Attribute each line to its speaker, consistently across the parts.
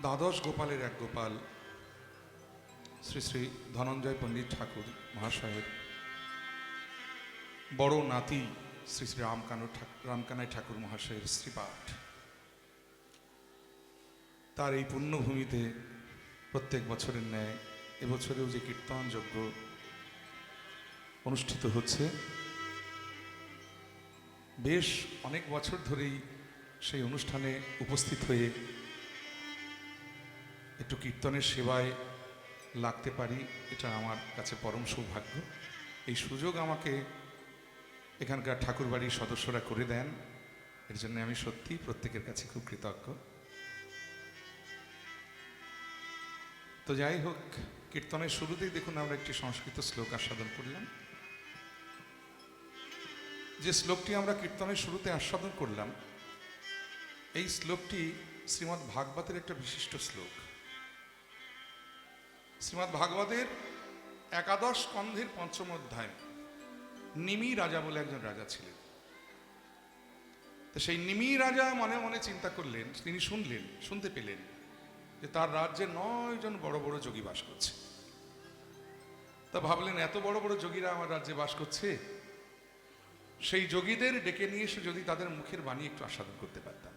Speaker 1: দ্বাদশ গোপালের এক গোপাল শ্রী শ্রী ধনঞ্জয় পণ্ডিত ঠাকুর মহাশয়ের বড় নাতি শ্রী শ্রী রামকানাই ঠাকুর মহাশয়ের শ্রীপাঠ। তার এই পুণ্যভূমিতে প্রত্যেক বছরের ন্যায় এবছরেও যে কীর্তন যজ্ঞ অনুষ্ঠিত হচ্ছে, বেশ অনেক বছর ধরেই সেই অনুষ্ঠানে উপস্থিত হয়ে একটু কীর্তনের সেবায় লাগতে পারি, এটা আমার কাছে পরম সৌভাগ্য। এই সুযোগ আমাকে এখানকার ঠাকুরবাড়ির সদস্যরা করে দেন, এর জন্য আমি সত্যি প্রত্যেকের কাছে খুব কৃতজ্ঞ। তো যাই হোক, কীর্তনের শুরুতেই দেখুন আমরা একটি সংস্কৃত শ্লোক আস্বাদন করলাম। যে শ্লোকটি আমরা কীর্তনের শুরুতে আস্বাদন করলাম, এই শ্লোকটি শ্রীমদ্ ভাগবতের একটা বিশিষ্ট শ্লোক। শ্রীমদ্ ভাগবতের একাদশ স্কন্ধের পঞ্চম অধ্যায় নিমি রাজা বলে একজন রাজা ছিলেন। তো সেই নিমি রাজা মনে মনে চিন্তা করলেন, তিনি শুনতে পেলেন যে তার রাজ্যে 9 জন বড় বড় যোগী বাস করছে। তা ভাবলেন, এত বড় বড় যোগীরা আমার রাজ্যে বাস করছে, সেই যোগীদের ডেকে নিয়ে এসে যদি তাদের মুখের বাণী একটু আস্বাদন করতে পারতাম।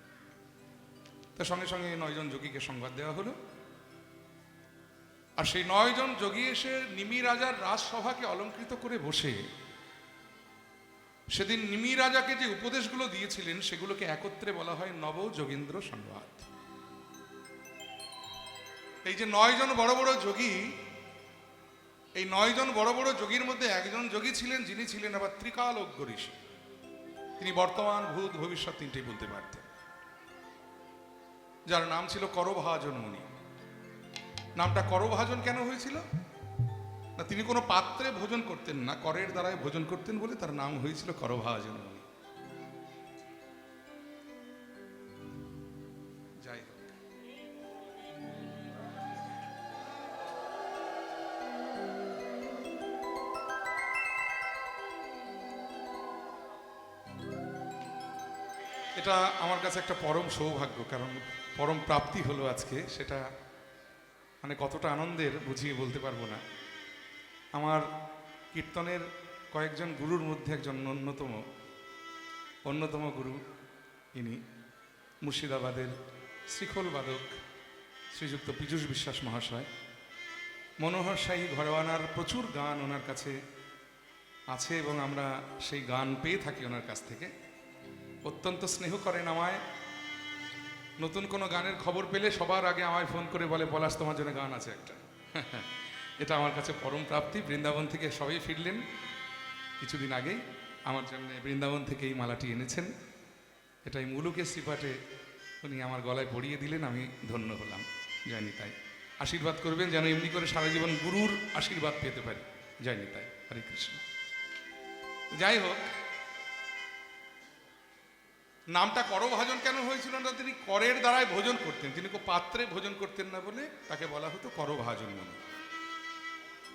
Speaker 1: তা সঙ্গে সঙ্গে 9 জন যোগীকে সংবাদ দেওয়া হলো। আর সেই 9 জন যোগী এসে নিমি রাজার রাজসভাকে অলঙ্কৃত করে বসে সেদিন নিমি রাজাকে যে উপদেশগুলো দিয়েছিলেন সেগুলোকে একত্রে বলা হয় নব যোগীন্দ্র সংবাদ। এই যে 9 জন বড় বড় যোগী, এই 9 জন বড় বড় যোগীর মধ্যে একজন যোগী ছিলেন যিনি ছিলেন আবার ত্রিকালজ্ঞ ঋষি। তিনি বর্তমান, ভূত, ভবিষ্যৎ তিনটেই বলতে পারতেন, যার নাম ছিল করভাজন মুনি। নামটা করভাজন কেন হয়েছিল না, তিনি কোনো পাত্রে ভোজন করতেন না, করের দ্বারায় ভোজন করতেন বলে তার নাম হয়েছিল করভাজন মুনি। যাই হোক, এটা আমার কাছে একটা পরম সৌভাগ্য, কারণ পরম প্রাপ্তি হলো আজকে। সেটা মানে কতটা আনন্দের বুঝিয়ে বলতে পারবো না। আমার কীর্তনের কয়েকজন গুরুর মধ্যে একজন অন্যতম গুরু ইনি মুর্শিদাবাদের শ্রীখোল বাদক শ্রীযুক্ত পীযূষ বিশ্বাস মহাশয়। মনোহর শাহী ঘরানার প্রচুর গান ওনার কাছে আছে এবং আমরা সেই গান পেয়ে থাকি ওনার কাছ থেকে। অত্যন্ত স্নেহ করেন আমায়। নতুন কোনো গানের খবর পেলে সবার আগে আমায় ফোন করে বলে, পলাশ তোমার জন্য গান আছে একটা। এটা আমার কাছে পরম প্রাপ্তি। বৃন্দাবন থেকে সবাই ফিরলেন কিছুদিন আগেই, আমার জন্য বৃন্দাবন থেকে এই মালাটি এনেছেন। এটাই মুলুকের শ্রীপাঠে উনি আমার গলায় পরিয়ে দিলেন, আমি ধন্য হলাম। জয় নিতাই। আশীর্বাদ করবেন যেন এমনি করে সারা জীবন গুরুর আশীর্বাদ পেতে পারি। জয় নিতাই। হরে কৃষ্ণ। যাই হোক, নামটা করভাজন কেন হয়েছিল না, তিনি করের দ্বারায় ভোজন করতেন, তিনি কোনো পাত্রে ভোজন করতেন না বলে তাকে বলা হতো করভাজন মুনি।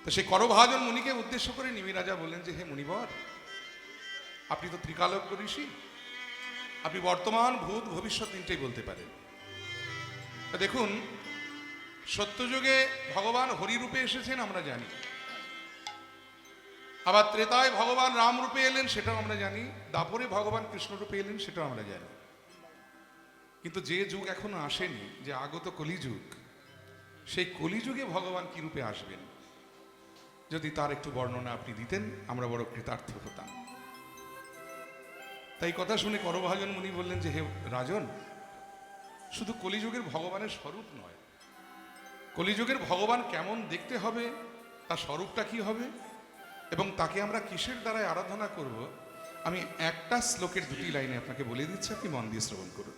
Speaker 1: তো সেই করভাজন মুনিকে উদ্দেশ্য করে নিমি রাজা বললেন যে, হে মুনিবর, আপনি তো ত্রিকালজ্ঞ ঋষি, আপনি বর্তমান, ভূত, ভবিষ্যৎ তিনটেই বলতে পারেন। দেখুন, সত্যযুগে ভগবান হরিরূপে এসেছেন আমরা জানি, আবার ত্রেতায় ভগবান রাম রূপে এলেন সেটাও আমরা জানি, দাপরে ভগবান কৃষ্ণ রূপে এলেন সেটাও আমরা জানি। কিন্তু যে যুগ এখনো আসেনি, যে আগত কলিযুগ, সেই কলিযুগে ভগবান কি রূপে আসবেন যদি তার একটু বর্ণনা আপনি দিতেন, আমরা বড় কৃতার্থ হতাম। তাই কথা শুনে করভাজন মুনি বললেন যে, হে রাজন, শুধু কলিযুগের ভগবানের স্বরূপ নয়, কলিযুগের ভগবান কেমন দেখতে হবে, তার স্বরূপটা কি হবে এবং তাকে আমরা কিসের দ্বারায় আরাধনা করব, আমি একটা শ্লোকের 2টি লাইনে আপনাকে বলে দিচ্ছি, আপনি মন দিয়ে শ্রবণ করুন।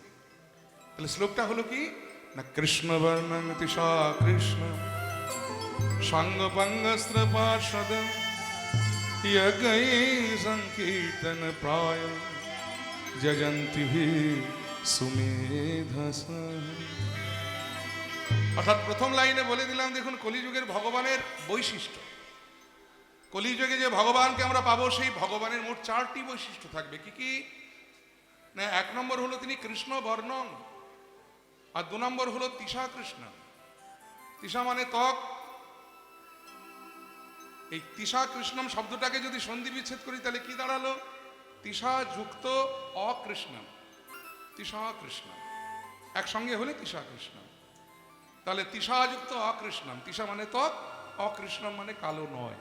Speaker 1: তাহলে শ্লোকটা হলো কি না, কৃষ্ণ বর্ণং তিসা কৃষ্ণ সাঙ্গপাঙ্গস্ত্র পার্ষদ যজ্ঞৈ সংকীর্তন প্রায় যজন্তি সুমেধস। অর্থাৎ প্রথম লাইনে বলে দিলাম, দেখুন কলিযুগের ভগবানের বৈশিষ্ট্য। কলিযুগে যে ভগবানকে আমরা পাবো, সেই ভগবানের মোট 4টি বৈশিষ্ট্য থাকবে। কি কি না, 1 নম্বর হলো তিনি কৃষ্ণ বর্ণং, আর 2 নম্বর হলো তিসা কৃষ্ণ। তিসা মানে ত্বক। এই তিসা কৃষ্ণম শব্দটাকে যদি সন্ধি বিচ্ছেদ করি তাহলে কি দাঁড়ালো? তিসা যুক্ত অকৃষ্ণম, তিসা কৃষ্ণ একসঙ্গে হলে তিসা কৃষ্ণ। তাহলে তিসা যুক্ত অকৃষ্ণম, তিসা মানে ত্বক, অকৃষ্ণম মানে কালো নয়,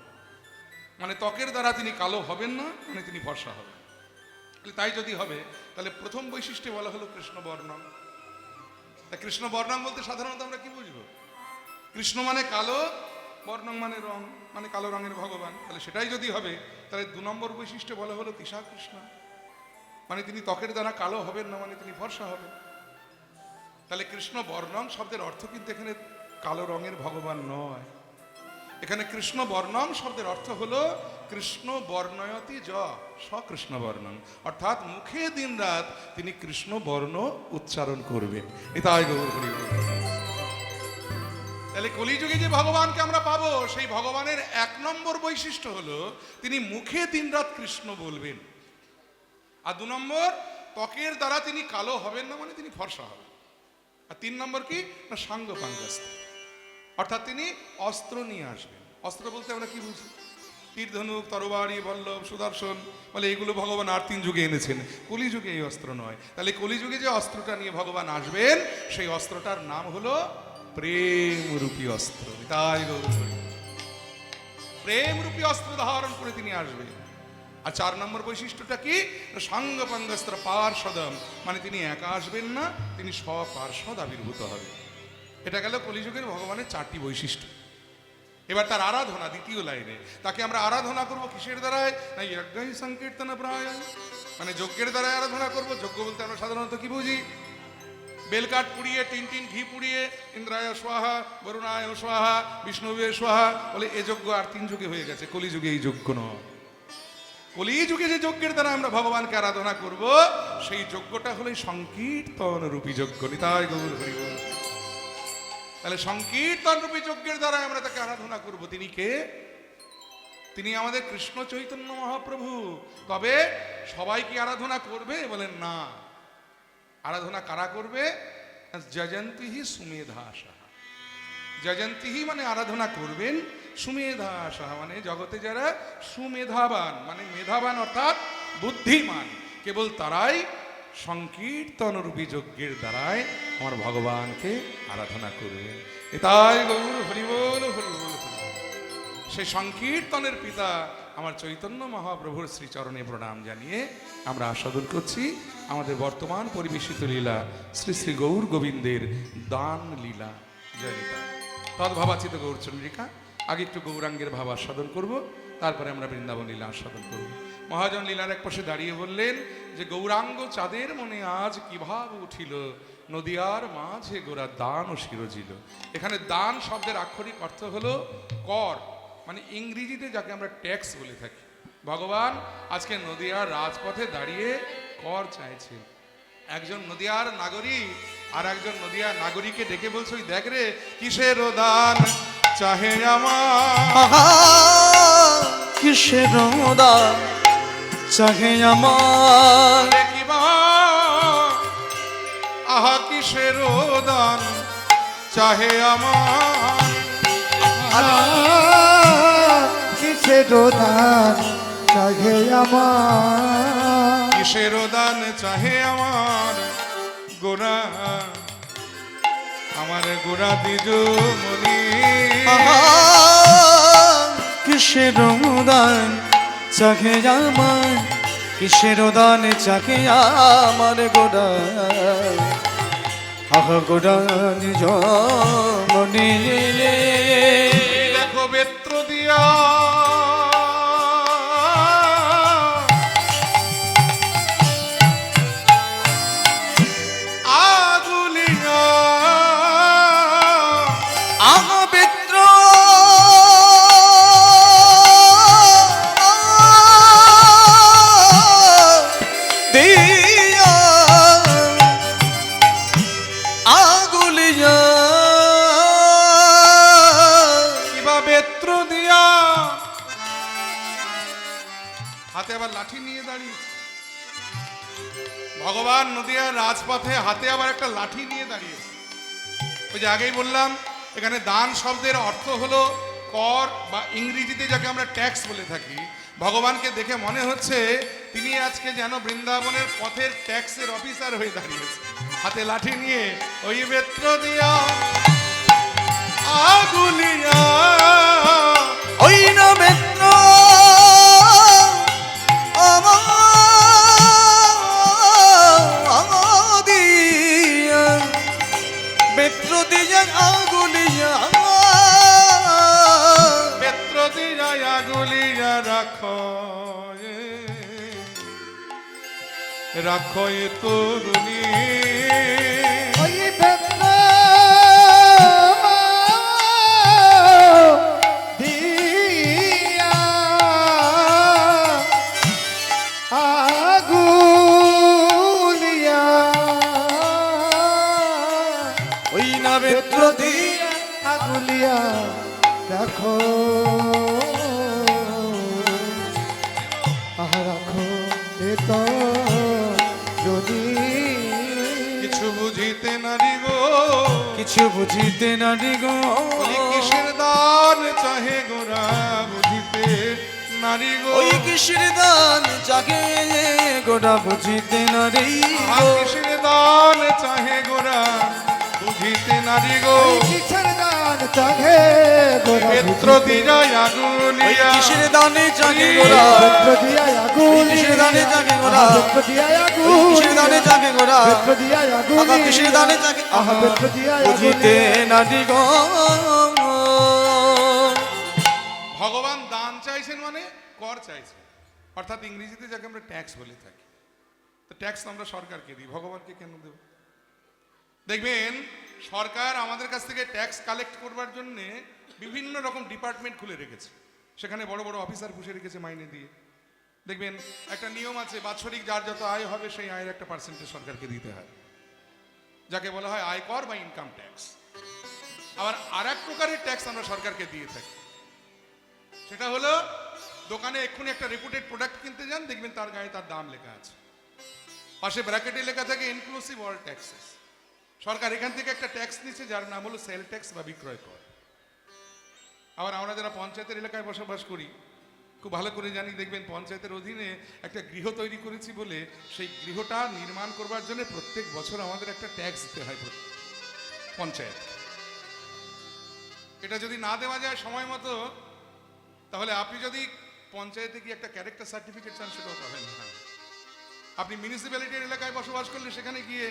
Speaker 1: মানে ত্বকের দ্বারা তিনি কালো হবেন না, মানে তিনি ফর্সা হবেন। তাই যদি হবে তাহলে প্রথম বৈশিষ্ট্য বলা হলো কৃষ্ণ বর্ণম। তা কৃষ্ণ বর্ণম বলতে সাধারণত আমরা কি বুঝবো? কৃষ্ণ মানে কালো, বর্ণম মানে রং, মানে কালো রঙের ভগবান। তাহলে সেটাই যদি হবে তাহলে 2 নম্বর বৈশিষ্ট্য বলা হলো তিসা কৃষ্ণ, মানে তিনি ত্বকের দ্বারা কালো হবেন না, মানে তিনি ফর্সা হবেন। তাহলে কৃষ্ণ বর্ণম শব্দের অর্থ কিন্তু এখানে কালো রঙের ভগবান নয়। এখানে কৃষ্ণ বর্ণম শব্দের অর্থ হলো কৃষ্ণ বর্ণয়তি য সকৃষ্ণ বর্ণম, অর্থাৎ মুখে দিন রাত তিনি কৃষ্ণ বর্ণ উচ্চারণ করবেন। এটাই গৌর হরি বল। তাহলে কলিযুগে যে ভগবানকে আমরা পাবো সেই ভগবানের 1 নম্বর বৈশিষ্ট্য হলো তিনি মুখে দিন রাত কৃষ্ণ বলবেন। আর 2 নম্বর ত্বকের দ্বারা তিনি কালো হবেন না, মানে তিনি ফর্সা হবেন। আর 3 নম্বর কি না সাঙ্গ পাঙ্গস্ত, অর্থাৎ তিনি অস্ত্র নিয়ে আসবেন। অস্ত্র বলতে আমরা কি বুঝি? তীর ধনুক, তরবারি, বল্লভ, সুদর্শন, বলে এগুলো ভগবান আর 3 যুগে এনেছেন, কলিযুগে এই অস্ত্র নয়। তাহলে কলিযুগে যে অস্ত্রটা নিয়ে ভগবান আসবেন সেই অস্ত্রটার নাম হলো প্রেম রূপী অস্ত্র। তাই প্রেম রূপী অস্ত্র ধারণ করে তিনি আসবেন। আর 4 নম্বর বৈশিষ্ট্যটা কি? সাঙ্গ পাঙ্গস্ত্র পার্ষদম, মানে তিনি একা আসবেন না, তিনি সপার্ষদ আবির্ভূত হবে। এটা গেল কলিযুগের ভগবানের 4টি বৈশিষ্ট্য। এবার তার আরাধনা দ্বিতীয় লাইনে। তাকে আমরা আরাধনা করব কিসের দ্বারায়? না যজ্ঞই সংকীর্তন প্রায়, মানে যজ্ঞের দ্বারাই আরাধনা করব। যজ্ঞ বলতে আমরা সাধারণত কি বুঝি? বেলকাঠ পুড়িয়ে, টিন ঘি পুড়িয়ে, ইন্দ্রায় স্বাহা, বরুণায় স্বাহা, বিষ্ণুবে স্বাহা, বলে এ যজ্ঞ আর 3 যুগে হয়ে গেছে, কলিযুগে এই যজ্ঞ নয়। কলিযুগে যে যজ্ঞের দ্বারা আমরা ভগবানকে আরাধনা করব সেই যজ্ঞটা হলো সংকীর্তন রূপী যজ্ঞ। নিতাই গৌর হরি বল। তাহলে সংকীর্তন রূপী যজ্ঞের দ্বারা আমরা তাকে আরাধনা করব। তিনি কে? তিনি আমাদের কৃষ্ণ চৈতন্য মহাপ্রভু। তবে সবাই কি আরাধনা করবে? বলেন না। আরাধনা কারা করবে? যজন্তিহি সুমেধাসা। যজন্তিহি মানে আরাধনা করবেন, সুমেধাসা মানে জগতে যারা সুমেধাবান, মানে মেধাবান অর্থাৎ বুদ্ধিমান, কেবল তারাই সংকীর্তন রূপী যজ্ঞের দ্বারাই আমার ভগবানকে আরাধনা করবেন। এটাই গৌর হরি বল, হরি বল। সেই সংকীর্তনের পিতা আমার চৈতন্য মহাপ্রভুর শ্রীচরণে প্রণাম জানিয়ে আমরা আস্বাদন করছি আমাদের বর্তমান পরিবেশিত লীলা শ্রী শ্রী গৌর গোবিন্দের দান লীলা। জয় নিতাই। তদ্ভাবাচিত গৌরচন্দ্রিকা। আগে একটু গৌরাঙ্গের ভাব আস্বাদন করব, তারপরে আমরা বৃন্দাবন লীলা আস্বাদন করব। মহাজন লীলার এক পাশে দাঁড়িয়ে বললেন যে গৌরাঙ্গ চাঁদের মনে আজ কি ভাব উঠিল, নদিয়ার মাঝে গোরা দান ও শিরজিল। এখানে দান শব্দের আক্ষরিক অর্থ হলো কর, মানে ইংরেজিতে যাকে আমরা ট্যাক্স বলে থাকি। ভগবান আজকে নদিয়ার রাজপথে দাঁড়িয়ে কর চাইছে। একজন নদিয়ার নাগরিক আর একজন নদিয়ার নাগরিককে ডেকে বলছে, ওই দেখ রে কিসের দান চাহে আমার,
Speaker 2: কিসের দান চাহে আমার,
Speaker 1: আহা কিসের দান চাহে আমার,
Speaker 2: কিসের দান চাহে আমার,
Speaker 1: কিসের দান চাহে আমার গোরা, আমার গোরা দিজ মনি,
Speaker 2: কিসের দান চাহে আমার, কিসের দান চাহে আমার গোরা, আহা গোরা নিজ মনি।
Speaker 1: দেখো বেত্র দিয়া আগুলিয়া,
Speaker 2: আহা বেত্র দিয়া আগুলিয়া,
Speaker 1: কিবা বেত্র দিয়া, হাতে আবার লাঠি নিয়ে দাঁড়িয়েছে ভগবান নদিয়ার রাজপথে, হাতে আবার একটা লাঠি নিয়ে দাঁড়িয়েছে। ওই যে আগেই বললাম, এখানে দান শব্দের অর্থ হলো কর, বা ইংরেজিতে যাকে আমরা ট্যাক্স বলে থাকি। ভগবানকে দেখে মনে হচ্ছে তিনি আজকে যেন বৃন্দাবনের পথের ট্যাক্সের অফিসার হয়ে দাঁড়িয়েছে, হাতে লাঠি নিয়ে। ওই বেত্র দিয়া আগুলিয়া,
Speaker 2: ওই না বেত্র দিয়া, বেত্র দিয়া আগুলিয়া,
Speaker 1: বেত্র দিয়া আগুলিয়া রাখো, রাখো এ তরুণী।
Speaker 3: ওই বেত্র দিয়া আগুলিয়া,
Speaker 2: ওই না বেত্র দিয়া
Speaker 3: আগুলিয়া দেখো, রাখো এ তো যদি
Speaker 1: কিছু বুঝিতে নারী গো,
Speaker 2: কিছু বুঝিতে নারী গো,
Speaker 1: বলি কিসের দান চাহে গোরা বুঝিতে নারী গো,
Speaker 2: ওই কিসের দান জাগে গোরা বুঝিতে নারী গো,
Speaker 1: কিসের দান চাহে গোরা বুঝিতে নারী গো।
Speaker 3: কিসের দান চাহে গোরা
Speaker 1: বেত্র দিয়া
Speaker 2: ওই
Speaker 1: আগুলিয়া,
Speaker 2: কিসের দানে জাগে গোরা,
Speaker 3: বেত্র দিয়া
Speaker 2: ওই কিসের দানে জাগে গোরা,
Speaker 3: বেত্র দিয়া
Speaker 2: ওই কিসের দানে জাগে গোরা,
Speaker 3: বেত্র দিয়া
Speaker 2: আহা কিসের দানে জাগে,
Speaker 3: আহা বেত্র দিয়া
Speaker 2: বুঝিতে নারী গো।
Speaker 1: ভগবান দান চাইছেন মানে কর চাইছেন, অর্থাৎ ইংরেজিতে যাকে আমরা ট্যাক্স বলে থাকি। তো ট্যাক্স আমরা সরকারকে দিই, ভগবানকে কেন দেব? দেখবেন সরকার আমাদের কাছ থেকে ট্যাক্স কালেক্ট করবার জন্য বিভিন্ন রকম ডিপার্টমেন্ট খুলে রেখেছে, সেখানে বড় বড় অফিসার বসে রেখেছে মাইনে দিয়ে। দেখবেন একটা নিয়ম আছে, বাৎসরিক যার যত আয় হবে সেই আয়ের একটা পার্সেন্টেজ সরকারকে দিতে হয়, যাকে বলা হয় আয়কর বা ইনকাম ট্যাক্স। আবার আর এক প্রকারের ট্যাক্স আমরা সরকারকে দিয়ে থাকি, সেটা হলো দোকানে এক্ষুনি একটা রেপুটেড প্রোডাক্ট কিনতে যান, দেখবেন তার গায়ে তার দাম লেখা আছে, পাশে ব্র্যাকেটে লেখা থাকে ইনক্লুসিভ অল ট্যাক্সেস। সরকার এখান থেকে একটা ট্যাক্স নিচ্ছে যার নাম হলো সেল ট্যাক্স বা বিক্রয় কর। আবার আমরা যারা পঞ্চায়েতের এলাকায় বসবাস করি খুব ভালো করে জানি, দেখবেন পঞ্চায়েতের অধীনে একটা গৃহ তৈরি করেছি বলে সেই গৃহটা নির্মাণ করবার জন্য প্রত্যেক বছর আমাদের একটা ট্যাক্স দিতে হয় পঞ্চায়েত। এটা যদি না দেওয়া যায় সময় মতো, তাহলে আপনি যদি পঞ্চায়েতে গিয়ে একটা ক্যারেক্টার সার্টিফিকেট চান সেটাও পাবেন না। আপনি মিউনিসিপ্যালিটির এলাকায় বসবাস করলে সেখানে গিয়ে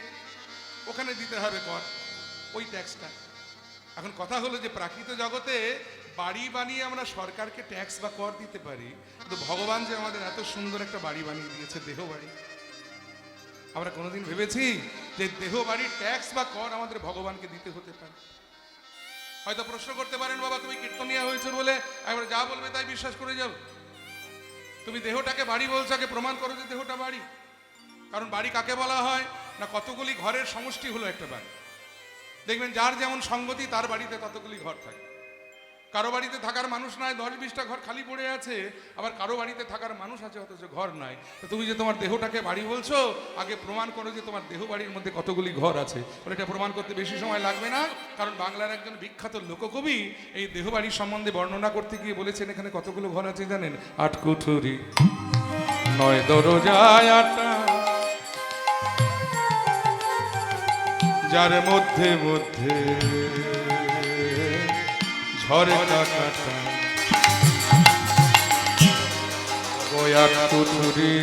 Speaker 1: ওখানে দিতে হবে কর, ওই ট্যাক্সটা। এখন কথা হলো যে প্রাকৃত জগতে বাড়ি বানিয়ে আমরা সরকারকে ট্যাক্স বা কর দিতে পারি, কিন্তু ভগবান যে আমাদের এত সুন্দর একটা বাড়ি বানিয়ে দিয়েছে, দেহ বাড়ি, আমরা কোনোদিন ভেবেছি যে দেহ বাড়ির ট্যাক্স বা কর আমাদের ভগবানকে দিতে হতে পারে? হয়তো প্রশ্ন করতে পারেন, বাবা তুমি কীর্তনিয়া হয়েছে বলে একবার যা বলবে তাই বিশ্বাস করে যাও। তুমি দেহটাকে বাড়ি বলছো, আগে প্রমাণ করো যে দেহটা বাড়ি। কারণ বাড়ি কাকে বলা হয় না, কতগুলি ঘরের সমষ্টি হলো একটা বাড়ি। দেখবেন যার যেমন সঙ্গতি তার বাড়িতে ততগুলি ঘর থাকে। কারো বাড়িতে থাকার মানুষ নাই, 10-20টা ঘর খালি পড়ে আছে, আবার কারো বাড়িতে থাকার মানুষ আছে অথচ ঘর নাই। তো তুমি যে তোমার দেহটাকে বাড়ি বলছো, আগে প্রমাণ করো যে তোমার দেহ বাড়ির মধ্যে কতগুলি ঘর আছে। এটা প্রমাণ করতে বেশি সময় লাগবে না, কারণ বাংলার একজন বিখ্যাত লোককবি এই দেহ বাড়ির সম্বন্ধে বর্ণনা করতে গিয়ে বলেছেন এখানে কতগুলো ঘর আছে জানেন? 8 কুঠুরি, 9 দরজা, 8টা, যার মধ্যে মধ্যে ঝরকা কাটা, গয়া কুঠুরি,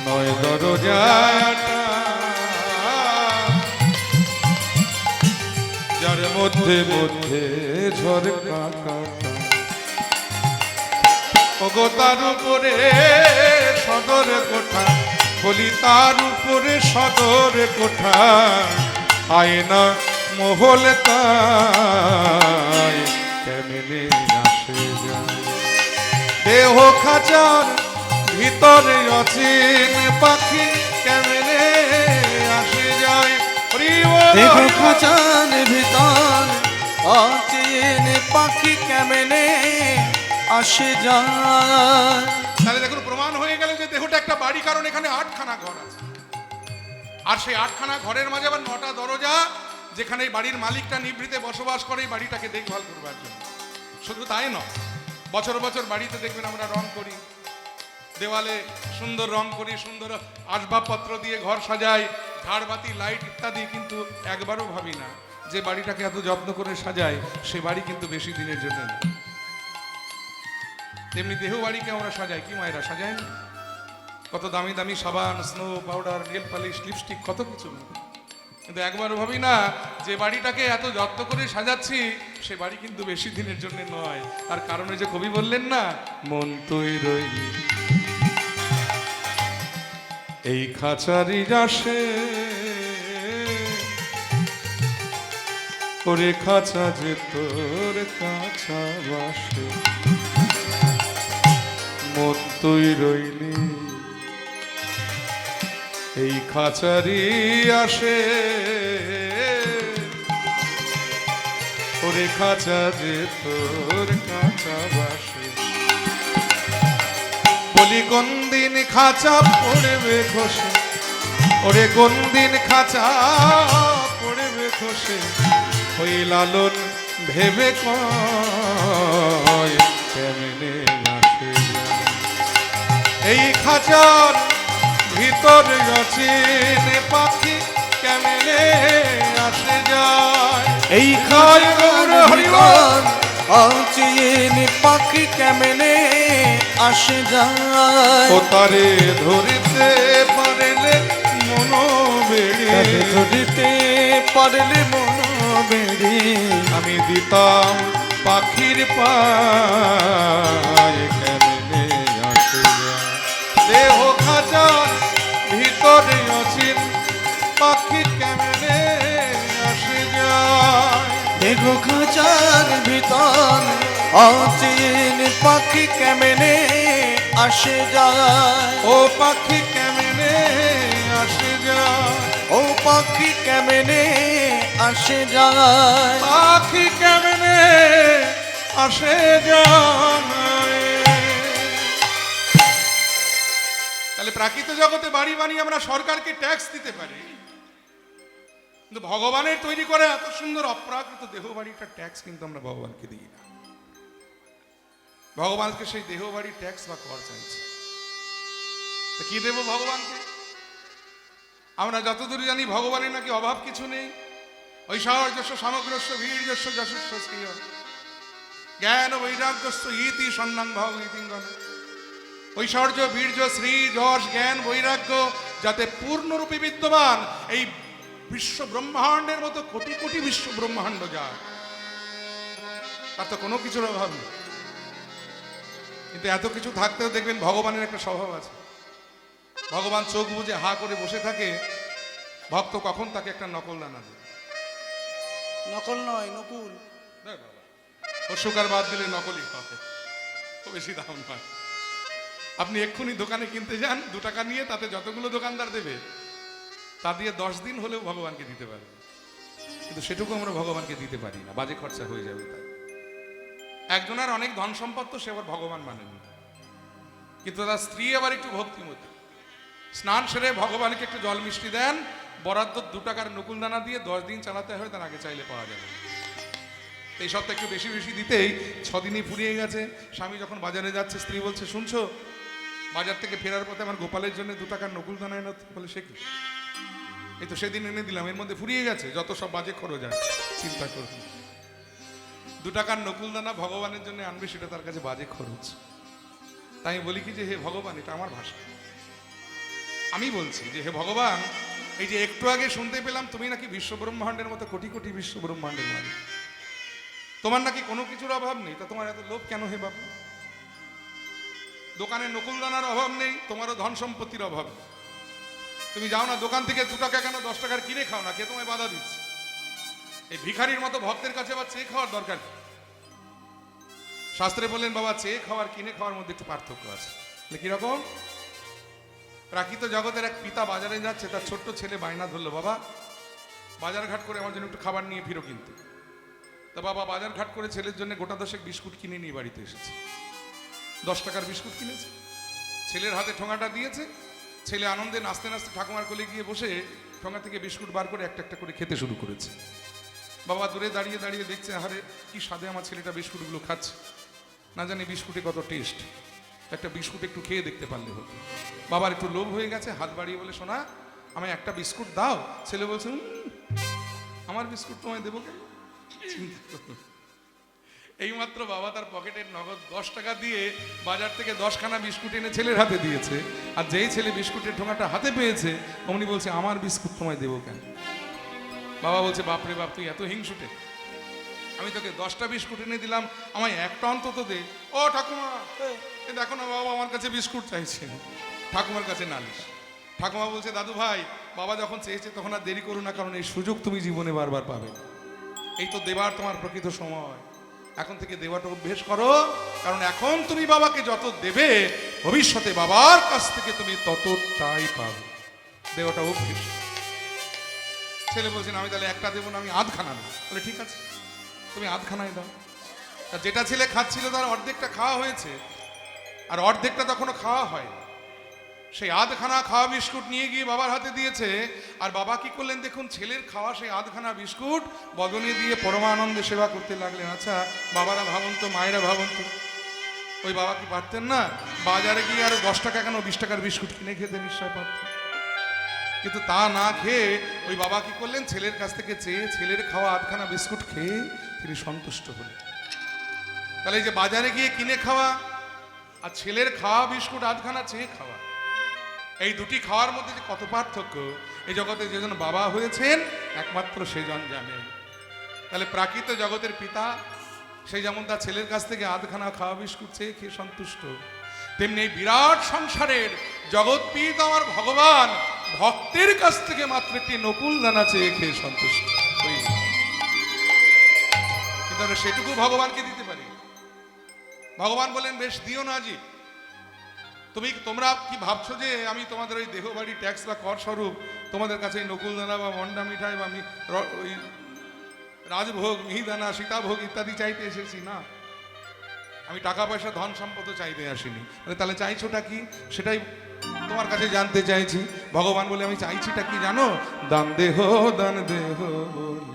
Speaker 1: 9 দরজা, 8টা, যার মধ্যে মধ্যে ঝরকা কাটা, ওগো তার উপরে সদর কোঠা, বলি তার উপরে সদর কোঠা, আয়না মহল তাই কেমনে আসে যায়, দেহ খাঁচার ভিতরে অচিন পাখি কেমনে আসে যায়।
Speaker 2: দেহ খাঁচার ভিতর অচিন পাখি কেমনে আসে যায়।
Speaker 1: তাহলে দেখুন প্রমাণ হয়ে গেল যে দেহটা একটা বাড়ি, কারণ এখানে 8খানা ঘর আছে, আর সেই 8খানা ঘরের মাঝে আবার 9টা দরজা, যেখানে এই বাড়ির মালিকটা নিভৃতে বসবাস করে এই বাড়িটাকে দেখভাল করবার জন্য। শুধু তাই নয়, বছর বছর বাড়িতে দেখবেন আমরা রং করি, দেওয়ালে সুন্দর রং করি, সুন্দর আসবাবপত্র দিয়ে ঘর সাজাই, ঝাড়বাতি, লাইট ইত্যাদি, কিন্তু একবারও ভাবি না যে বাড়িটাকে এত যত্ন করে সাজাই সে বাড়ি কিন্তু বেশি দিনের জন্য না। তেমনি দেহ বাড়িকে আমরা সাজাই, কি মায়েরা সাজাই না? কত দামি দামি সাবান, snow powder, nail polish, lipstick, কত কিছু, কিন্তু একবারও ভাবি না যে বাড়িটাকে এত যত্ন করে সাজাচ্ছি সে বাড়ি কিন্তু বেশি দিনের জন্য নয়। তার কারণে যে কবি বললেন না, মন তুই রইলি এই খাঁচারি যাসে, ওরে খাঁচা যে তোর কাছা বাসে, মন তুই রইলি এই খাঁচারি আসে, ওরে খাঁচা যে তোর কাছা বাসে। বলি কোন দিন খাঁচা পড়বে খসে, ওরে কোন দিন খাঁচা পড়বে খসে, ওই লালন ভেবে কয় কেমনে আসে এই খাঁচার ভিতর অচিন পাখি কেমনে আসে যায়।
Speaker 2: এই খায় গৌর হরিবল অচিন পাখি কেমনে আসে যায়।
Speaker 1: ও তারে ধরিতে পারলে মন বেড়ে,
Speaker 2: ধরিতে পারলে মন বেড়ে,
Speaker 1: আমি দিতাম পাখির পায় কেমনে আসে যায়। দেহ খাঁচার ভিতরে অচিন পাখি কেমনে আসে যায়।
Speaker 2: দেহ খাঁচার ভিতর অচিন পাখি কেমনে আসে যায়।
Speaker 1: ও পাখি কেমনে আসে যায়,
Speaker 2: ও পাখি কেমনে আসে যায়।
Speaker 1: পাখি কেমনে আসে যায়। তাহলে প্রাকৃত জগতে বাড়ি বানিয়ে আমরা সরকারকে ট্যাক্স দিতে পারি, কিন্তু ভগবানের তৈরি করে এত সুন্দর অপ্রাকৃত দেহ বাড়িটা ট্যাক্স কিন্তু আমরা ভগবানকে দিই না। ভগবানকে সেই দেহ বাড়ির ট্যাক্স বা কর চাইছে, তা কি দেব ভগবানকে? আমরা যতদূর জানি ভগবানের নাকি অভাব কিছু নেই। ঐশ্বর্যস্য সমগ্রস্য বীর্যস্য যশস্য শ্রিয় জ্ঞান বৈরাগ্যস্য ইতি সন্ন্যাং ভগবতীঙ্গন। ঐশ্বর্য, বীর্য, শ্রী, যশ, জ্ঞান, বৈরাগ্য যাতে পূর্ণরূপে বিদ্যমান, এই বিশ্ব ব্রহ্মাণ্ডের মতো কোটি কোটি বিশ্ব ব্রহ্মাণ্ড যায়, তার তো কোনো কিছুর অভাব নেই। কিন্তু এত কিছু থাকতেও দেখবেন ভগবানের একটা স্বভাব আছে। ভগবান চোখ বুজে হা করে বসে থাকে, ভক্ত কখন তাকে একটা নকল দানা দেয়।
Speaker 2: নকল নয়, নকুল।
Speaker 1: অস্বীকার বাদ দিলে নকলই হবে, খুব বেশি দাম নয়। আপনি এক্ষুনি দোকানে কিনতে যান, 2 টাকা নিয়ে, তাতে যতগুলো দোকানদার দেবে তা দিয়ে 10 দিন হলেও ভগবানকে দিতে পারবে, কিন্তু সেটুকু আমরা ভগবানকে দিতে পারি না, বাজে খরচা হয়ে যাবে। তাই একজনের অনেক ধন সম্পদ, তো সে আবার ভগবান মানেনি, কিন্তু তার স্ত্রী আবার একটু ভক্তিমতী, স্নান সেরে ভগবানকে একটু জল মিষ্টি দেন, বরাদ্দ 2 টাকার নকুল দানা দিয়ে 10 দিন চালাতে হয়, তার আগে চাইলে পাওয়া যাবে। এই সপ্তাহে একটু বেশি বেশি দিতেই 6 দিনই ফুরিয়ে গেছে। স্বামী যখন বাজারে যাচ্ছে, স্ত্রী বলছে, শুনছো বাজার থেকে ফেরার পথে আমার গোপালের জন্য 2 টাকার নকুল দানা এনে। বলে সে কি? এই তো সেদিন এনে দিলাম, এর মধ্যে ফুরিয়ে গেছে, যত সব বাজে খরচ যায়। চিন্তা করুন, 2 টাকার নকুল দানা ভগবানের জন্য আনবে, সেটা তার কাছে বাজে খরচ। তাই বলি কি যে হে ভগবান, এটা আমার ভাষা, আমি বলছি যে হে ভগবান, এই যে একটু আগে শুনতে পেলাম তুমি নাকি বিশ্ব ব্রহ্মাণ্ডের মতো কোটি কোটি বিশ্ব ব্রহ্মাণ্ডের মালিক, তোমার নাকি কোনো কিছুর অভাব নেই, তা তোমার এত লোভ কেন হে বাবু? দোকানে নকুল দানার অভাব নেই, তোমারও ধন সম্পত্তির অভাব নেই, তুমি যাও না দোকান থেকে 2 টাকা কেন 10 টাকার কিনে খাও না, কে তোমায় বাধা দিচ্ছে? এই ভিখারির মতো ভক্তের কাছে আবার চেয়ে খাওয়ার দরকার কি? শাস্ত্রে বললেন বাবা, চেয়ে খাওয়ার কিনে খাওয়ার মধ্যে একটু পার্থক্য আছে। কিরকম? প্রাকৃত জগতের এক পিতা বাজারে যাচ্ছে, তার ছোট্ট ছেলে বায়না ধরলো, বাবা বাজার ঘাট করে আমার জন্য একটু খাবার নিয়ে ফিরো। কিন্তু তা বাবা বাজার ঘাট করে ছেলের জন্য গোটা 10 বিস্কুট কিনে নিয়ে বাড়িতে এসেছে। 10 টাকার বিস্কুট কিনেছে, ছেলের হাতে ঠোঙাটা দিয়েছে, ছেলে আনন্দে নাচতে নাচতে ঠাকুমার কোলে গিয়ে বসে ঠোঙা থেকে বিস্কুট বার করে একটা একটা করে খেতে শুরু করেছে। বাবা দূরে দাঁড়িয়ে দাঁড়িয়ে দেখছে, আরে কি স্বাদে আমার ছেলেটা বিস্কুটগুলো খাচ্ছে, না জানি বিস্কুটে কত টেস্ট, একটা বিস্কুট একটু খেয়ে দেখতে পারলে হতো। বাবার একটু লোভ হয়ে গেছে, হাত বাড়িয়ে বলে, শোনা আমায় একটা বিস্কুট দাও। ছেলে বলছে, আমার বিস্কুট তোমায় দেবো কেন? চিন্তা করো। এইমাত্র বাবা তার পকেটের নগদ 10 টাকা দিয়ে বাজার থেকে 10খানা বিস্কুট এনে ছেলের হাতে দিয়েছে, আর যেই ছেলে বিস্কুটের ঠোঙাটা হাতে পেয়েছে অমনি বলছে, আমার বিস্কুট তোমায় দেবো কেন? বাবা বলছে, বাপরে বাপ, তুই এত হিংসুটে, আমি তোকে 10টা বিস্কুট এনে দিলাম, আমায় একটা অন্তত দে। ও ঠাকুমা, এ দেখো না বাবা আমার কাছে বিস্কুট চাইছে। ঠাকুমার কাছে নালিশ। ঠাকুমা বলছে, দাদু ভাই, বাবা যখন চেয়েছে তখন আর দেরি করো না, কারণ এই সুযোগ তুমি জীবনে বারবার পাবে। এই তো দেবার তোমার প্রকৃত সময়, এখন থেকে দেওয়াটা অভ্যেস করো, কারণ এখন তুমি বাবাকে যত দেবে ভবিষ্যতে বাবার কাছ থেকে তুমি ততটাই পাবে। দেওয়াটা অভ্যেস। ছেলে বলছেন, আমি তাহলে একটা দেবো না, আমি আধখানা দেবো। বলে ঠিক আছে, তুমি আধখানায় দাও। তা যেটা ছেলে খাচ্ছিল তার অর্ধেকটা খাওয়া হয়েছে, আর অর্ধেকটা তখনও খাওয়া হয়। সেই আধখানা খাওয়া বিস্কুট নিয়ে গিয়ে বাবার হাতে দিয়েছে, আর বাবা কি করলেন দেখুন, ছেলের খাওয়া সেই আধখানা বিস্কুট বদনে দিয়ে পরমানন্দে সেবা করতে লাগলেন। আচ্ছা বাবারা ভাবুন তো, মায়েরা ভাবুন তো, ওই বাবা কি পারতেন না বাজারে গিয়ে আরো 10 টাকা কেন 20 টাকার বিস্কুট কিনে খেতে? নিশ্চয় পারতেন। কিন্তু তা না খেয়ে ওই বাবা কি করলেন, ছেলের কাছ থেকে চেয়ে ছেলের খাওয়া আধখানা বিস্কুট খেয়ে তিনি সন্তুষ্ট হলেন। তাহলে এই যে বাজারে গিয়ে কিনে খাওয়া আর ছেলের খাওয়া বিস্কুট আধখানা চেয়ে খাওয়া, এই দুটি খাওয়ার মধ্যে যে কত পার্থক্য, এই জগতে যেজন বাবা হয়েছেন একমাত্র সেজন জানে। তাহলে প্রাকৃত জগতের পিতা সেই যেমন তার ছেলের কাছ থেকে আধখানা খাওয়া বিস্কুট চেয়ে খেয়ে সন্তুষ্ট, তেমনি এই বিরাট সংসারের জগৎপিত আমার ভগবান ভক্তের কাছ থেকে মাত্র একটি নকুল দানা চেয়ে খেয়ে সন্তুষ্ট। কিন্তু আমরা সেটুকু ভগবানকে দিতে পারি। ভগবান বলেন, বেশ দিও না জি, তোমরা কি ভাবছো যে আমি তোমাদের ওই দেহ বাড়ি ট্যাক্স বা কর স্বরূপ তোমাদের কাছে নকুল দানা বা মন্ডা মিঠাই বা ওই রাজভোগ, মিহিদানা, সীতাভোগ ইত্যাদি চাইতে এসেছি? না, আমি টাকা পয়সা ধন সম্পদ চাইতে আসিনি। তাহলে চাইছোটা কি সেটাই তোমার কাছে জানতে চাইছি। ভগবান বলে, আমি চাইছিটা কি জানো? দান দেহ, দান দেহ বলি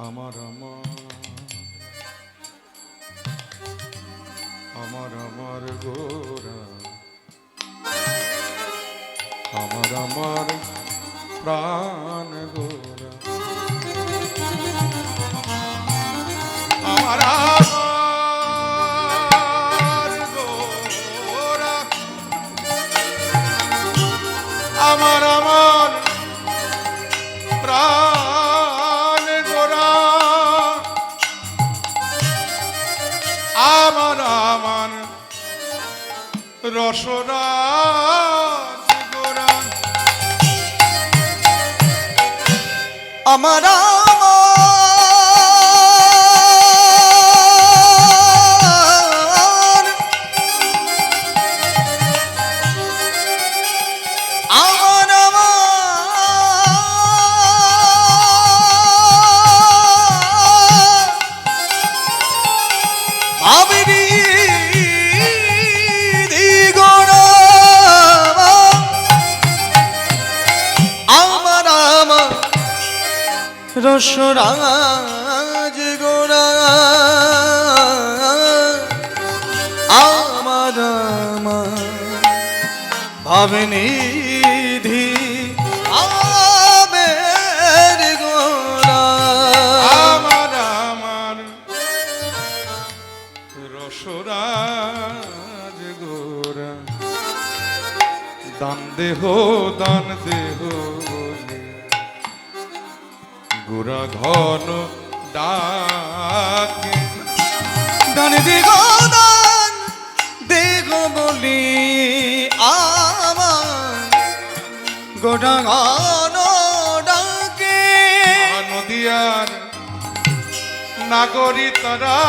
Speaker 1: আমার আমার আমার গোরা, আমার আমার প্রাণ গোরা, আমার আমার গোরা, আমার আমার প্রাণ গোরা, আমার আমার রসরাজ গোরা,
Speaker 2: আমার রসরাজ গোরা, আমার ভাবনিধি আবের গোরা,
Speaker 1: আমার আমার রসরাজ গোরা, দান দেহ, দান দেহ বলে গোরা ঘন ডাকে,
Speaker 2: দান দেহ, দান দেহ বলি আমার গোটা ঘন ডাকে।
Speaker 1: নদিয়ার নাগরী তারা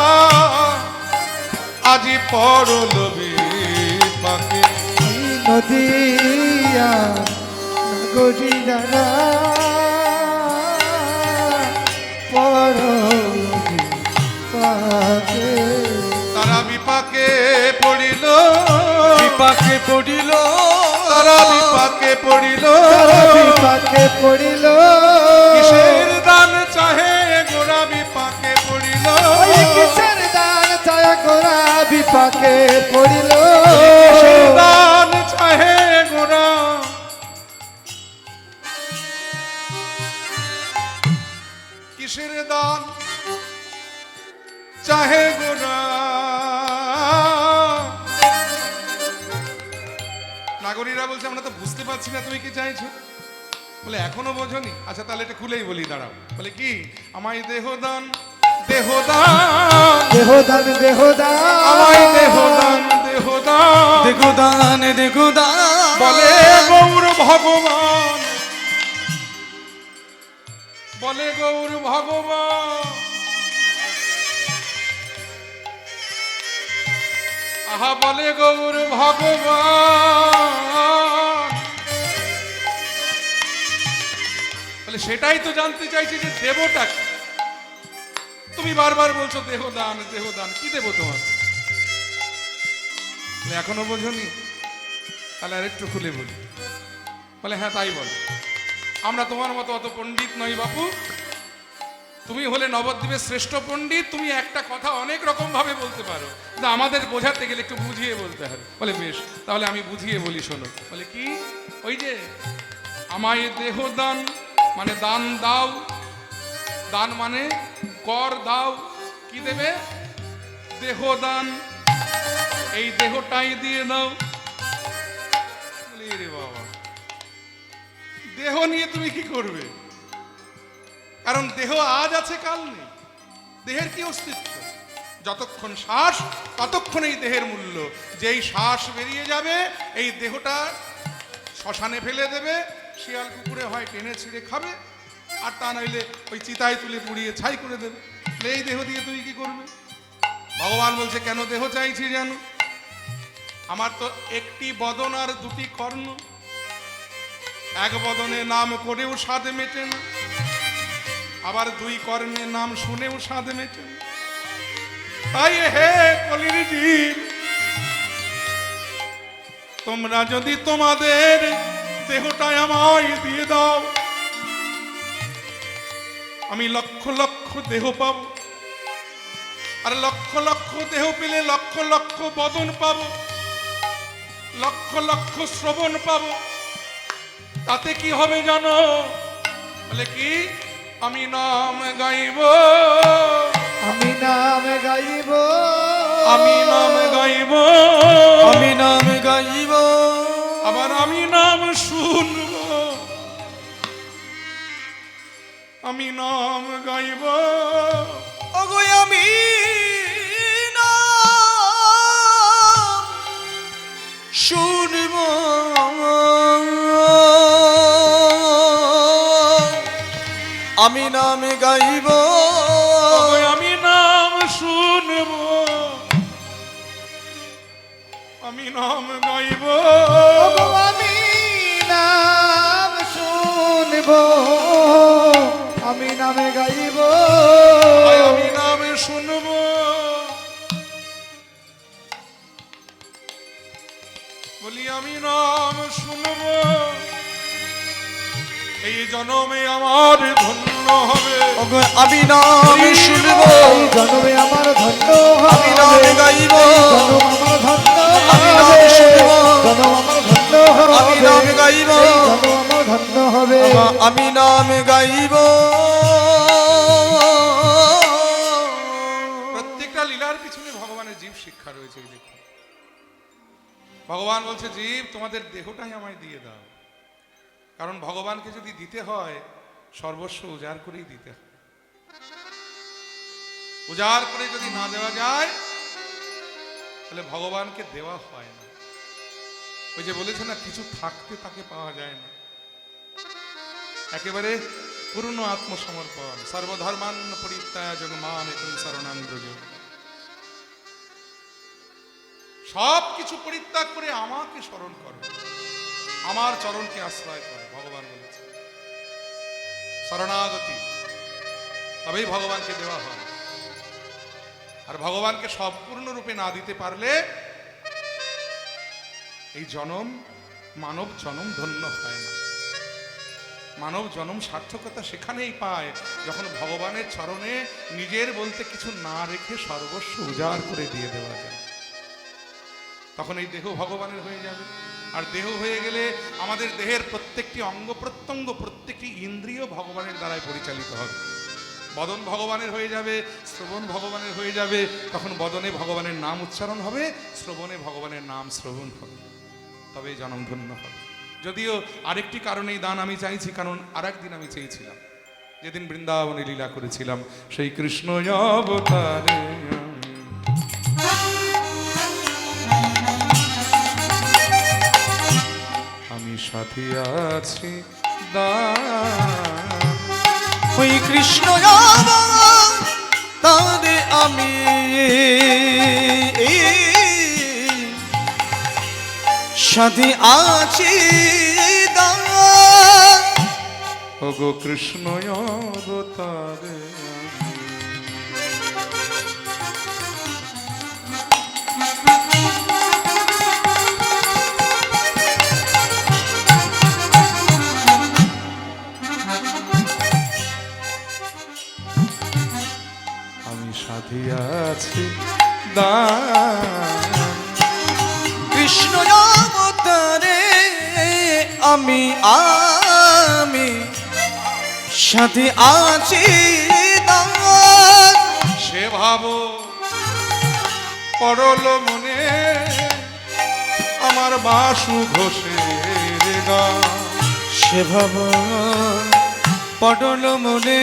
Speaker 1: আজি পরলবি পাকে,
Speaker 3: নদিয়া নাগরী যারা
Speaker 1: তারা বিপাকে পড়িল,
Speaker 2: বিপাকে পড়িল
Speaker 1: তারা বিপাকে পড়িল
Speaker 3: তারা বিপাকে পড়িল
Speaker 1: কিসের দান চাহে গোরা বিপাকে পড়িল
Speaker 3: ওই কিসের দান ছায়া গোরা বিপাকে পড়িল
Speaker 1: কিসের দান চাহে গোরা কিসের দান চাহে গোরা নাগরীরা বলছে আমরা তো বুঝতে পারছি না তুমি কি চাইছো বলে এখনো বোঝনি আচ্ছা তাহলে এটা খুলেই বলি দাঁড়াও বলে কি আমায় দেহদান দেহদান
Speaker 3: দেহদান দেহদান
Speaker 1: আমায় দেহদান দেহদান
Speaker 2: দেগুদান দেগুদান
Speaker 1: বলে গৌর ভগবান বলে গৌর ভগবান আহা বলে গৌর ভগবান বলে সেটাই তো জানতে চাইছি যে দেবটা কি তুমি বারবার বলছো দেহদান দেহদান কি দেব তোমার বলে এখনো বোঝনি তাহলে আর একটু খুলে বলি বলে হ্যাঁ তাই বল আমরা তোমার মতো অত পণ্ডিত নই বাপু তুমি হলে নবদ্বীপের শ্রেষ্ঠ পণ্ডিত তুমি একটা কথা অনেক রকম ভাবে বলতে পারো কিন্তু আমাদের বোঝাতে গেলে একটু বুঝিয়ে বলতে হবে বলে বেশ তাহলে আমি বুঝিয়ে বলি শোনো বলে কি ওই যে আমায় দেহদান মানে দান দাও দান মানে কর দাও কি দেবে দেহদান এই দেহটাই দিয়ে দাও বলি রে বাবা দেহ নিয়ে তুমি কি করবে কারণ দেহ আজ আছে কাল নেই দেহের কি অস্তিত্ব যতক্ষণ শ্বাস ততক্ষণ এই দেহের মূল্য যেই শ্বাস বেরিয়ে যাবে এই দেহটা শ্মশানে ফেলে দেবে শিয়াল কুকুরে হয় টেনে ছিঁড়ে খাবে আর তা নইলে ওই চিতায় তুলে পুড়িয়ে ছাই করে দেবে এই দেহ দিয়ে তুই কি করবে ভগবান বলছে কেন দেহ চাইছি জানো আমার তো একটি বদন আর দুটি কর্ণ এক বদনে নাম করেও স্বাদ মেটে না আবার দুই কর্ণের নাম শুনেও স্বাদ মেটে না তাই হে কলির জীব তোমরা যদি তোমাদের দেহটাই আমায় দিয়ে দাও আমি লক্ষ লক্ষ দেহ পাব আর লক্ষ লক্ষ দেহ পেলে লক্ষ লক্ষ বদন পাব লক্ষ লক্ষ শ্রবণ পাব তাতে কি হবে জানো বলে কি আমি নাম গাইব
Speaker 3: আমি নাম গাইব
Speaker 1: আমি নাম গাইব
Speaker 2: আমি নাম গাইব
Speaker 1: আবার আমি নাম শুনব আমি নাম গাইব
Speaker 2: ওগো আমি নাম শুনব আমি নাম গাইব
Speaker 1: ওই আমি নাম শুনব আমি নাম গাইব
Speaker 3: ওগো আমি নাম শুনব আমি নামে গাইব
Speaker 1: আমি নাম শুনব বলি আমি নাম শুনব এই জনমে আমার ধন্য হবে
Speaker 2: ওগো আমি নাম শুনব
Speaker 3: এই জন্মে আমার ধন্য
Speaker 2: আমি নাম গাইব
Speaker 3: জন্ম আমার ধন্য
Speaker 2: আমি নাম শুনব
Speaker 3: জন্ম আমার ধন্য
Speaker 2: আমি নাম গাইব
Speaker 3: জন্ম আমার ধন্য হবে
Speaker 2: আমি নাম গাইব
Speaker 1: প্রত্যেকটা লীলার পিছনে ভগবানের জীব শিক্ষা রয়েছে এই দেখুন ভগবান বলছে জীব তোমাদের দেহটাই আমায় দিয়ে দাও কারণ ভগবানকে যদি দিতে হয় সর্বস্ব উজাড় করেই দিতে হয় উজাড় করে যদি না দেওয়া যায় তাহলে ভগবানকে দেওয়া হয় না ওই যে বলেছে না কিছু থাকতে তাকে পাওয়া যায় না একেবারে পূর্ণ আত্মসমর্পণ সর্বধর্মান পরিত্যাজন মাম একং শরণং ব্রজ সব কিছু পরিত্যাগ করে আমাকে স্মরণ করো আমার চরণকে আশ্রয় করো ভগবান বলেছে শরণাগতি তবেই ভগবানকে দেওয়া হয় আর ভগবানকে সম্পূর্ণ রূপে না দিতে পারলে এই জনম মানব জনম ধন্য হয় না। মানব জনম সার্থকতা সেখানেই পায় যখন ভগবানের চরণে নিজের বলতে কিছু না রেখে সর্বস্ব উজাড় করে দিয়ে দেওয়া যায়। তখন এই দেহ ভগবানের হয়ে যাবে। আর দেহ হয়ে গেলে আমাদের দেহের প্রত্যেকটি অঙ্গ প্রত্যঙ্গ, প্রত্যেকটি ইন্দ্রিয় ভগবানের দ্বারাই পরিচালিত হবে। বদন ভগবানের হয়ে যাবে, শ্রবণ ভগবানের হয়ে যাবে। তখন বদনে ভগবানের নাম উচ্চারণ হবে, শ্রবণে ভগবানের নাম শ্রবণ হবে, তবে জনম ধন্য হবে। যদিও আরেকটি কারণেই দান আমি চাইছি, কারণ আর একদিন আমি চেয়েছিলাম, যেদিন বৃন্দাবনে লীলা করেছিলাম, সেই কৃষ্ণ অবতারে আমি সাথী আছি দান।
Speaker 2: ওই কৃষ্ণ তারে আমি সাথী আছি দান।
Speaker 1: ওগো কৃষ্ণ অবতারে আমি সাথী আছি দান।
Speaker 2: কৃষ্ণ অবতারে আমি সাথী আছি দান।
Speaker 1: সে ভাব পরল মনে আমার বাসু ঘোষের গান।
Speaker 2: সে ভাব পটল মনে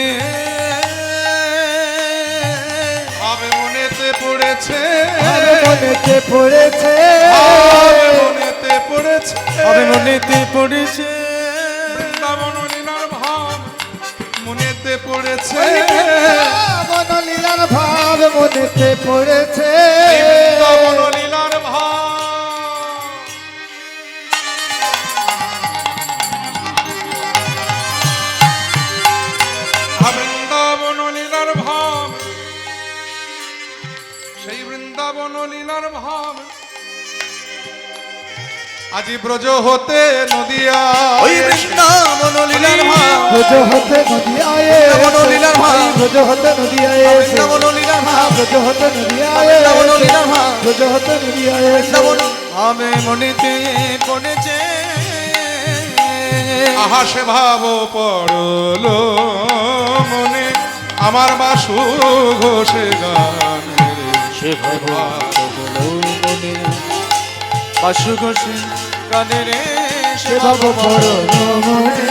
Speaker 1: ভাবে মনেতে পড়েছে,
Speaker 3: মনেতে পড়েছে,
Speaker 1: ভাবে মনেতে পড়েছে,
Speaker 2: ভাবে মনেতে পড়েছে।
Speaker 1: বৃন্দাবন লীলার ভাব মনেতে পড়েছে,
Speaker 3: বনলীলার ভাব মনেতে পড়েছে,
Speaker 1: বৃন্দাবন লীলার ভাব। বৃন্দাবন লীলার ভাব, সেই বৃন্দাবন লীলার ভাব আজি ব্রজ হতে নদিয়া।
Speaker 2: ওই বৃন্দাবন লীলার ভাব,
Speaker 3: ব্রজ হতে নদিয়ায়,
Speaker 2: বৃন্দাবন লীলার ভাব,
Speaker 3: ব্রজ হতে নদিয়ায়,
Speaker 2: বৃন্দাবন লীলার ভাব,
Speaker 3: ব্রজ হতে নদিয়ায়,
Speaker 2: বৃন্দাবন লীলার ভাব,
Speaker 3: ব্রজ হতে নদিয়ায়,
Speaker 2: বৃন্দাবন ভাবে মনেতে পড়েছে।
Speaker 1: আহা সে ভাব পড়ল মনে আমার বাসু ঘোষে গানের।
Speaker 2: সে ভাব মনে বাসু ঘোষে গানে রে।
Speaker 3: সে ভাব পড়ল মনে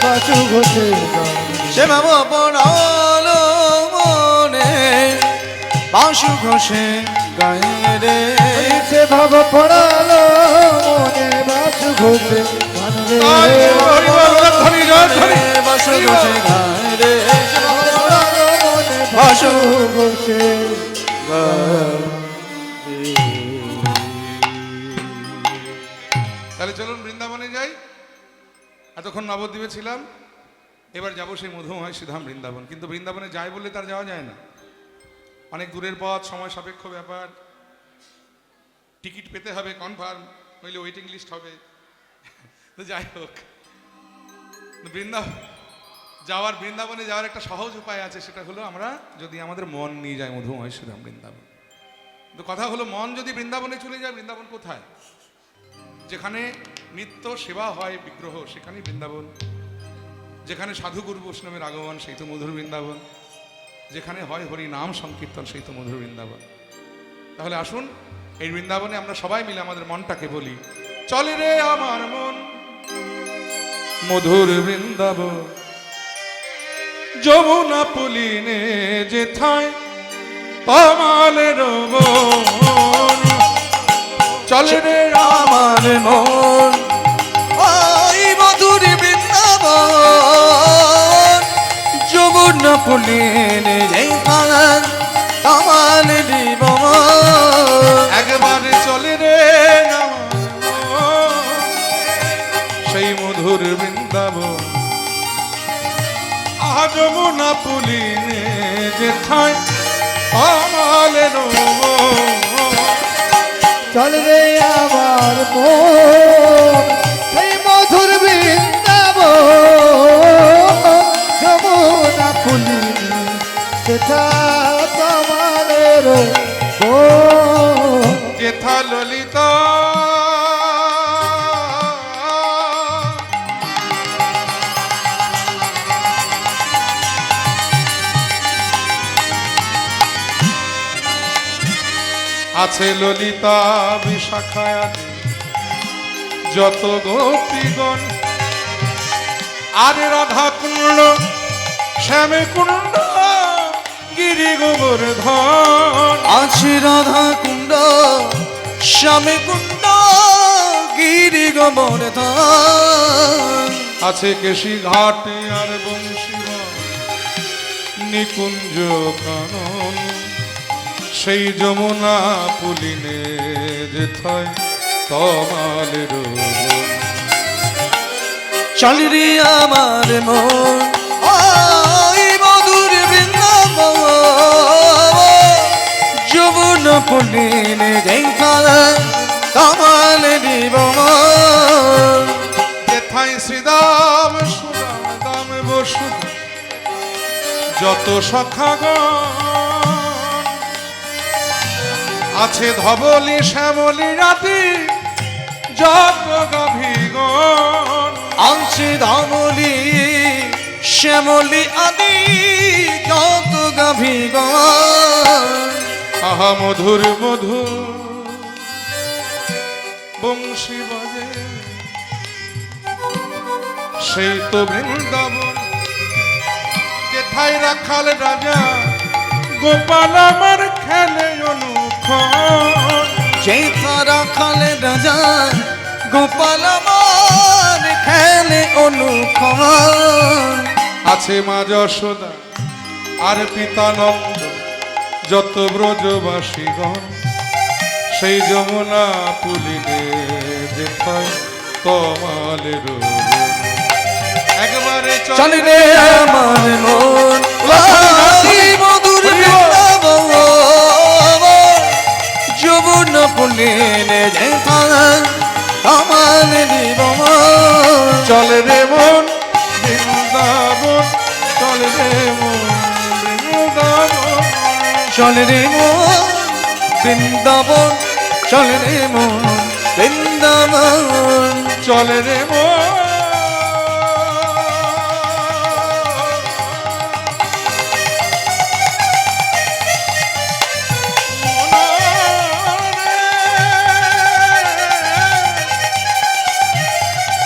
Speaker 3: বাসু ঘোষে গানে।
Speaker 2: সে ভাব পড়ল মনে বাসু ঘোষে গায়ে রে।
Speaker 3: সে ভাব পড়ল মনে বাসু ঘোষে গানে রে।
Speaker 1: ধনী ধনী
Speaker 2: বাসু ঘোষে গায়ে রে।
Speaker 3: বাসু ঘোষে
Speaker 1: তাহলে চলুন বৃন্দাবনে যাই। এতক্ষণ নবদ্বীপে ছিলাম, এবার যাবো সেই মধুময় শ্রীধাম বৃন্দাবন। কিন্তু বৃন্দাবনে যাই বললে তার যাওয়া যায় না, অনেক দূরের পথ, সময় সাপেক্ষ ব্যাপার। টিকিট পেতে হবে কনফার্ম, নইলে ওয়েটিং লিস্ট হবে। তো যাই হোক, বৃন্দাবনে যাওয়ার একটা সহজ উপায় আছে, সেটা হলো আমরা যদি আমাদের মন নিয়ে যাই মধুময় শ্রীধাম বৃন্দাবন। তো কথা হলো, মন যদি বৃন্দাবনে চলে যায়, বৃন্দাবন কোথায়? যেখানে নিত্য সেবা হয় বিগ্রহ, সেখানেই বৃন্দাবন। যেখানে সাধু গুরু বৈষ্ণবের আগমন, সেই তো মধুর বৃন্দাবন। যেখানে হয় হরি নাম সংকীর্তন, সেই তো মধুর বৃন্দাবন। তাহলে আসুন এই বৃন্দাবনে আমরা সবাই মিলে আমাদের মনটাকে বলি, চলে রে আমার মন মধুর বৃন্দাবন। যমুনা পুলিনে যেথায় কমালের বন, চলে রে
Speaker 2: আমার মন ওই মধুর বৃন্দাবন। যমুনা পুলিনে যেখানে কামাল দিব
Speaker 1: একবার চলে রে আমার মন, সেই মধুর বৃন্দাবন। আহা যমুনা পুলিনে যেথায় কমালের বন,
Speaker 3: চল রে আমার মন
Speaker 1: আছে ললিতা বিশাখায়াদি যত গোপীগণ, আর রাধা কুণ্ড শ্যামে কুণ্ড গিরি গোবর্ধন।
Speaker 2: আছে রাধা কুণ্ড শ্যামে কুণ্ড গিরি গোবর্ধন।
Speaker 1: আছে কেশি ঘাটে আর বংশীবন নিকুঞ্জ কানন, সেই যমুনা পুলিনে যেথায় তমালের বন।
Speaker 2: চল রে আমার মন ওই মধুর বৃন্দাবন, যমুন পুলিনে যেখানে তমালের বন।
Speaker 1: যেথায় শ্রীদাম সুদাম দাম বসুধা যত সখাগণ, আছে ধবলি শ্যামলি রাতি যত গাভীগণ।
Speaker 2: আছে ধমলি শ্যামলি আদি যত গাভীগণ।
Speaker 1: আহা মধুর মধুর বংশী বাজে, সেই তো বৃন্দাবন যেথায় রাখাল রাজা গোপাল আমার খেলে অনুক্ষণ।
Speaker 2: যেই তারা খালে রাজা গোপাল আমার খেলে অনুক্ষণ।
Speaker 1: আছে মা যশোদা আর পিতা নন্দ যত ব্রজবাসীগণ, সেই যমুনা পুলিনে যেথায় তমালের বন। একবারে
Speaker 2: চল রে আমার মন ওই মধুর বৃন্দাবন, যমুন পুলিনে যেখানে তমালের বন।
Speaker 1: চল রে মন বৃন্দাবন, চল রে মন বৃন্দাবন।
Speaker 2: চল রে মন বৃন্দাবন, চল রে মন বৃন্দাবন।
Speaker 1: চল রে মন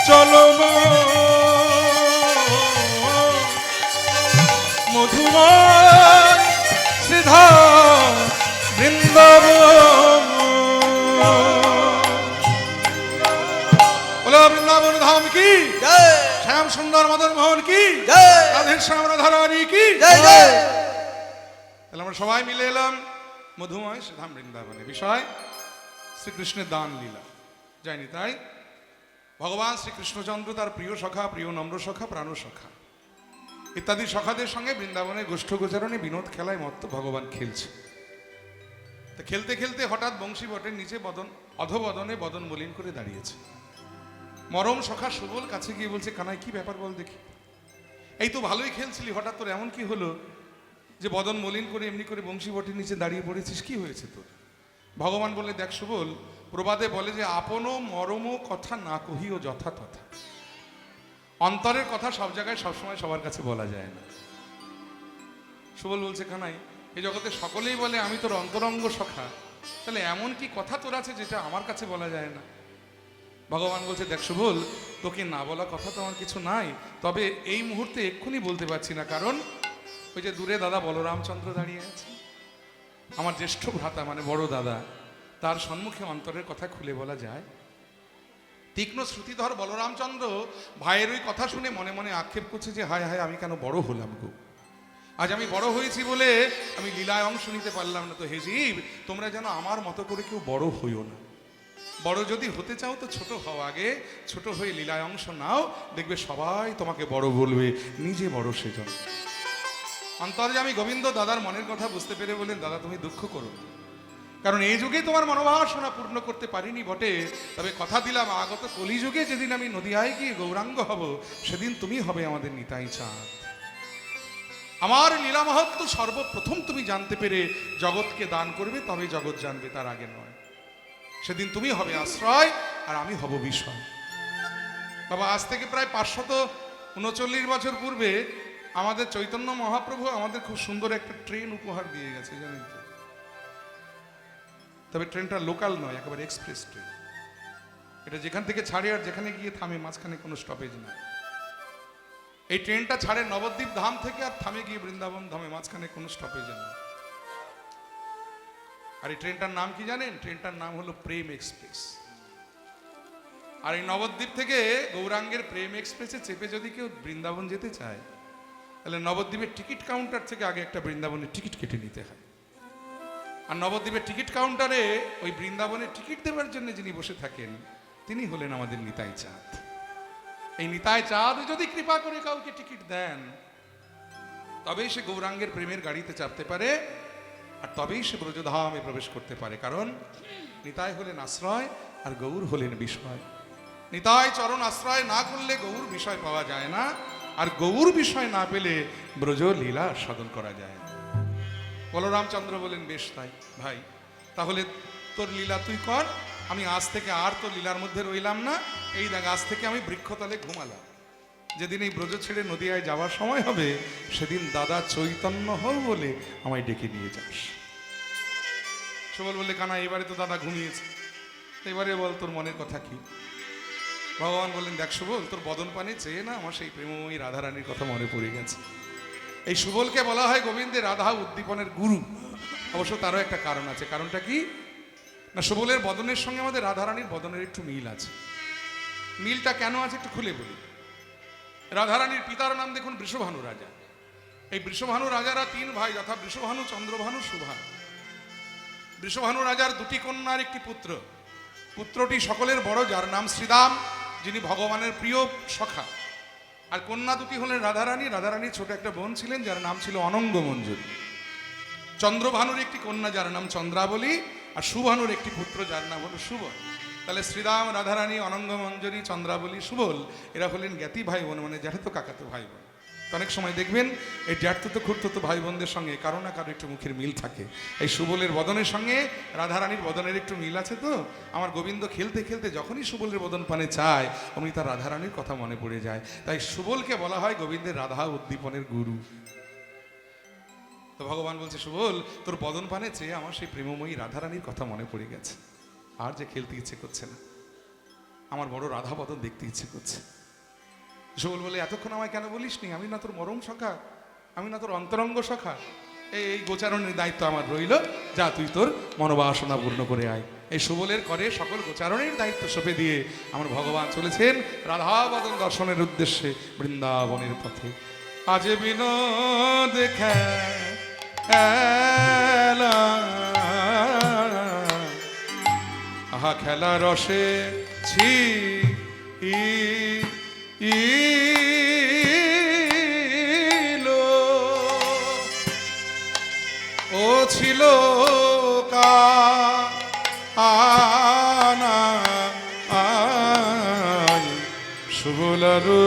Speaker 1: চলো মধুময় সিধা বৃন্দাবন। বলো বৃন্দাবন ধাম কি, শ্যাম সুন্দর মদন মোহন কি, রাধে শ্যাম রাধারানী কি। তাহলে আমরা সবাই মিলে এলাম মধুময় শ্রীধাম বৃন্দাবনে। বিষয় শ্রীকৃষ্ণের দান লীলা, যায়নি তাই ভগবান শ্রীকৃষ্ণচন্দ্র তার প্রিয় সখা, প্রিয় নম্র সখা, প্রাণ সখা ইত্যাদি সখাদের সঙ্গে বৃন্দাবনের গোষ্ঠ গোচারণে বিনোদ খেলায় মত্ত ভগবান খেলছে। তো খেলতে খেলতে হঠাৎ বংশী বটের নিচে অধবদনে বদন মলিন করে দাঁড়িয়েছে। মরম সখা সুবল কাছে গিয়ে বলছে, কানাই কি ব্যাপার বল দেখি, এই তো ভালোই খেলছিলি, হঠাৎ তোর এমন কি হলো যে বদন মলিন করে এমনি করে বংশী বটের নিচে দাঁড়িয়ে পড়েছিস, কি হয়েছে তোর? ভগবান বলে, দেখ সুবল, প্রবাদে বলে যে আপন মরম কথা না কহিও যথা তথা। অন্তরের কথা সব জায়গায় সবসময় সবার কাছে বলা যায় না। সুবল বলছে, কানাই এই জগতে সকলেই বলে আমি তোর অন্তরঙ্গ সখা, তাহলে এমন কি কথা তোর আছে যেটা আমার কাছে বলা যায় না? ভগবান বলছে, দেখ সুবল, তোকে না বলা কথা তো আমার কিছু নাই, তবে এই মুহূর্তে এক্ষুনি বলতে পারছি না, কারণ ওই যে দূরে দাদা বলরামচন্দ্র দাঁড়িয়ে আছে, আমার জ্যেষ্ঠ ভ্রাতা মানে বড় দাদা, তার সম্মুখে অন্তরের কথা খুলে বলা যায়? তীক্ষ্ণ শ্রুতিধর বলরামচন্দ্র ভাইয়ের ওই কথা শুনে মনে মনে আক্ষেপ করছে যে হায় হায়, আমি কেন বড় হলাম গো, আজ আমি বড় হয়েছি বলে আমি লীলায় অংশ নিতে পারলাম না। তো হে জীব, তোমরা যেন আমার মতো করে কেউ বড় হইও না, বড় যদি হতে চাও তো ছোট হও, আগে ছোট হয়ে লীলায় অংশ নাও, দেখবে সবাই তোমাকে বড় বলবে, নিজে বড় সেজন। অন্তর্যামী গোবিন্দ দাদার মনের কথা বুঝতে পেরে বলেন, দাদা তুমি দুঃখ করো না, কারণ এই যুগে তোমার মনোবাসনা পূর্ণ করতে পারিনি বটে, তবে কথা দিলাম আগত কলিযুগে যেদিন আমি নদিয়ায় গিয়ে গৌরাঙ্গ হব, সেদিন তুমি হবে আমাদের নিতাই চাঁদ। আমার লীলা মাহাত্ম্য সর্বপ্রথম তুমি জানতে পেরে জগৎকে দান করবে, তবে জগৎ জানবে, তার আগে নয়। সেদিন তুমি হবে আশ্রয় আর আমি হব বিষয়। বাবা, আজ থেকে প্রায় 539 বছর পূর্বে আমাদের চৈতন্য মহাপ্রভু আমাদের খুব সুন্দর একটা ট্রেন উপহার দিয়ে গেছে, জানেন তো? তবে ট্রেনটা লোকাল নয়, একেবারে এক্সপ্রেস ট্রেন। এটা যেখান থেকে ছাড়ে আর যেখানে গিয়ে থামে মাঝখানে কোনো স্টপেজ নাই। এই ট্রেনটা ছাড়ে নবদ্বীপ ধাম থেকে আর থামে গিয়ে বৃন্দাবন ধামে, মাঝখানে কোনো স্টপেজ নেই। আর এই ট্রেনটার নাম কি জানেন? ট্রেনটার নাম হলো প্রেম এক্সপ্রেস। আর এই নবদ্বীপ থেকে গৌরাঙ্গের প্রেম এক্সপ্রেসে চেপে যদি কেউ বৃন্দাবন যেতে চায়, তাহলে নবদ্বীপের টিকিট কাউন্টার থেকে আগে একটা বৃন্দাবনের টিকিট কেটে নিতে হয়। আর নবদ্বীপের টিকিট কাউন্টারে ওই বৃন্দাবনের টিকিট দেওয়ার জন্য যিনি বসে থাকেন, তিনি হলেন আমাদের নিতাই চাঁদ। এই নিতাই চাঁদ যদি কৃপা করে কাউকে টিকিট দেন, তবেই সে গৌরাঙ্গের প্রেমের গাড়িতে চাপতে পারে, আর তবেই সে ব্রজধামে প্রবেশ করতে পারে। কারণ নিতাই হলেন আশ্রয় আর গৌর হলেন বিষয়। নিতাই চরণ আশ্রয় না করলে গৌর বিষয় পাওয়া যায় না, আর গৌর বিষয় না পেলে ব্রজ লীলা সাধন করা যায় না। বলরামচন্দ্র বলেন, বেশ তাই ভাই, তাহলে তোর লীলা তুই কর, আমি আজ থেকে আর তোর লীলার মধ্যে রইলাম না। এই দেখ, আজ থেকে আমি বৃক্ষতলে ঘুমালাম। যেদিন এই ব্রজ ছেড়ে নদিয়ায় যাওয়ার সময় হবে, সেদিন দাদা চৈতন্য হও বলে আমায় ডেকে নিয়ে যাস। সুবল বললে, কানা এবারে তো দাদা ঘুমিয়েছে, এবারে বল তোর মনের কথা কি? ভগবান বললেন, দেখ সুবল, তোর বদন পানে চেয়ে না আমার সেই প্রেমময়ী রাধারানীর কথা মনে পড়ে গেছে। এই সুবলকে বলা হয় গোবিন্দের রাধা উদ্দীপনের গুরু। অবশ্য তারও একটা কারণ আছে। কারণটা কি না, সুবলের বদনের সঙ্গে আমাদের রাধারানীর বদনের একটু মিল আছে। মিলটা কেন আছে একটু খুলে বলি। রাধারানীর পিতার নাম দেখুন বৃষভানু রাজা। এই বৃষভানু রাজারা তিন ভাই, যথা বৃষভানু, চন্দ্রভানু, সুভানু। বৃষভানু রাজার দুটি কন্যার একটি পুত্র। পুত্রটি সকলের বড়, যার নাম শ্রীদাম, যিনি ভগবানের প্রিয় সখা। আর কন্যা দুটি হলেন রাধারানী। রাধারানীর ছোট একটা বোন ছিলেন, যার নাম ছিল অনঙ্গ মঞ্জুরি। চন্দ্রভানুর একটি কন্যা, যার নাম চন্দ্রাবলী, আর সুভানুর একটি পুত্র, যার নাম হলো সুবল। তাহলে শ্রীরাম, রাধারানী, অনঙ্গ মঞ্জুরি, চন্দ্রাবলী, সুবল, এরা হলেন জ্ঞাতি ভাই বোন, মানে জ্যাঠতো কাকাতো ভাই বোন। অনেক সময় দেখবেন এই জ্যাঠতো খুঁড়তো ভাই বোনদের সঙ্গে কারো না কারো একটু মুখের মিল থাকে। এই সুবলের বদনের সঙ্গে রাধারানীর বদনের একটু মিল আছে। তো আমার গোবিন্দ খেলতে খেলতে যখনই সুবলের বদন পানে চায়, অমনি তার রাধারানীর কথা মনে পড়ে যায়। তাই সুবলকে বলা হয় গোবিন্দের রাধা উদ্দীপনের গুরু। তো ভগবান বলছে, সুবল, তোর বদন পানে চেয়ে আমার সেই প্রেমময়ী রাধারানীর কথা মনে পড়ে গেছে। আর যে খেলতে ইচ্ছে করছে না, আমার বড় রাধা বদন দেখতে ইচ্ছে করছে। সুবল বলে, এতক্ষণ আমায় কেন বলিস নি? আমি না তোর মরম সখা, আমি না তোর অন্তরঙ্গ সখা? এই গোচারণের দায়িত্ব আমার রইল, যা তুই তোর মনোবাসনা পূর্ণ করে আয়। এই সুবলের করে সকল গোচারণের দায়িত্ব সঁপে দিয়ে আমার ভগবান চলেছেন রাধা বদন দর্শনের উদ্দেশ্যে বৃন্দাবনের পথে। আজ বিনোদ খেলা, আহা খেলা রসে ছি ও ছিল কানা সুবলারু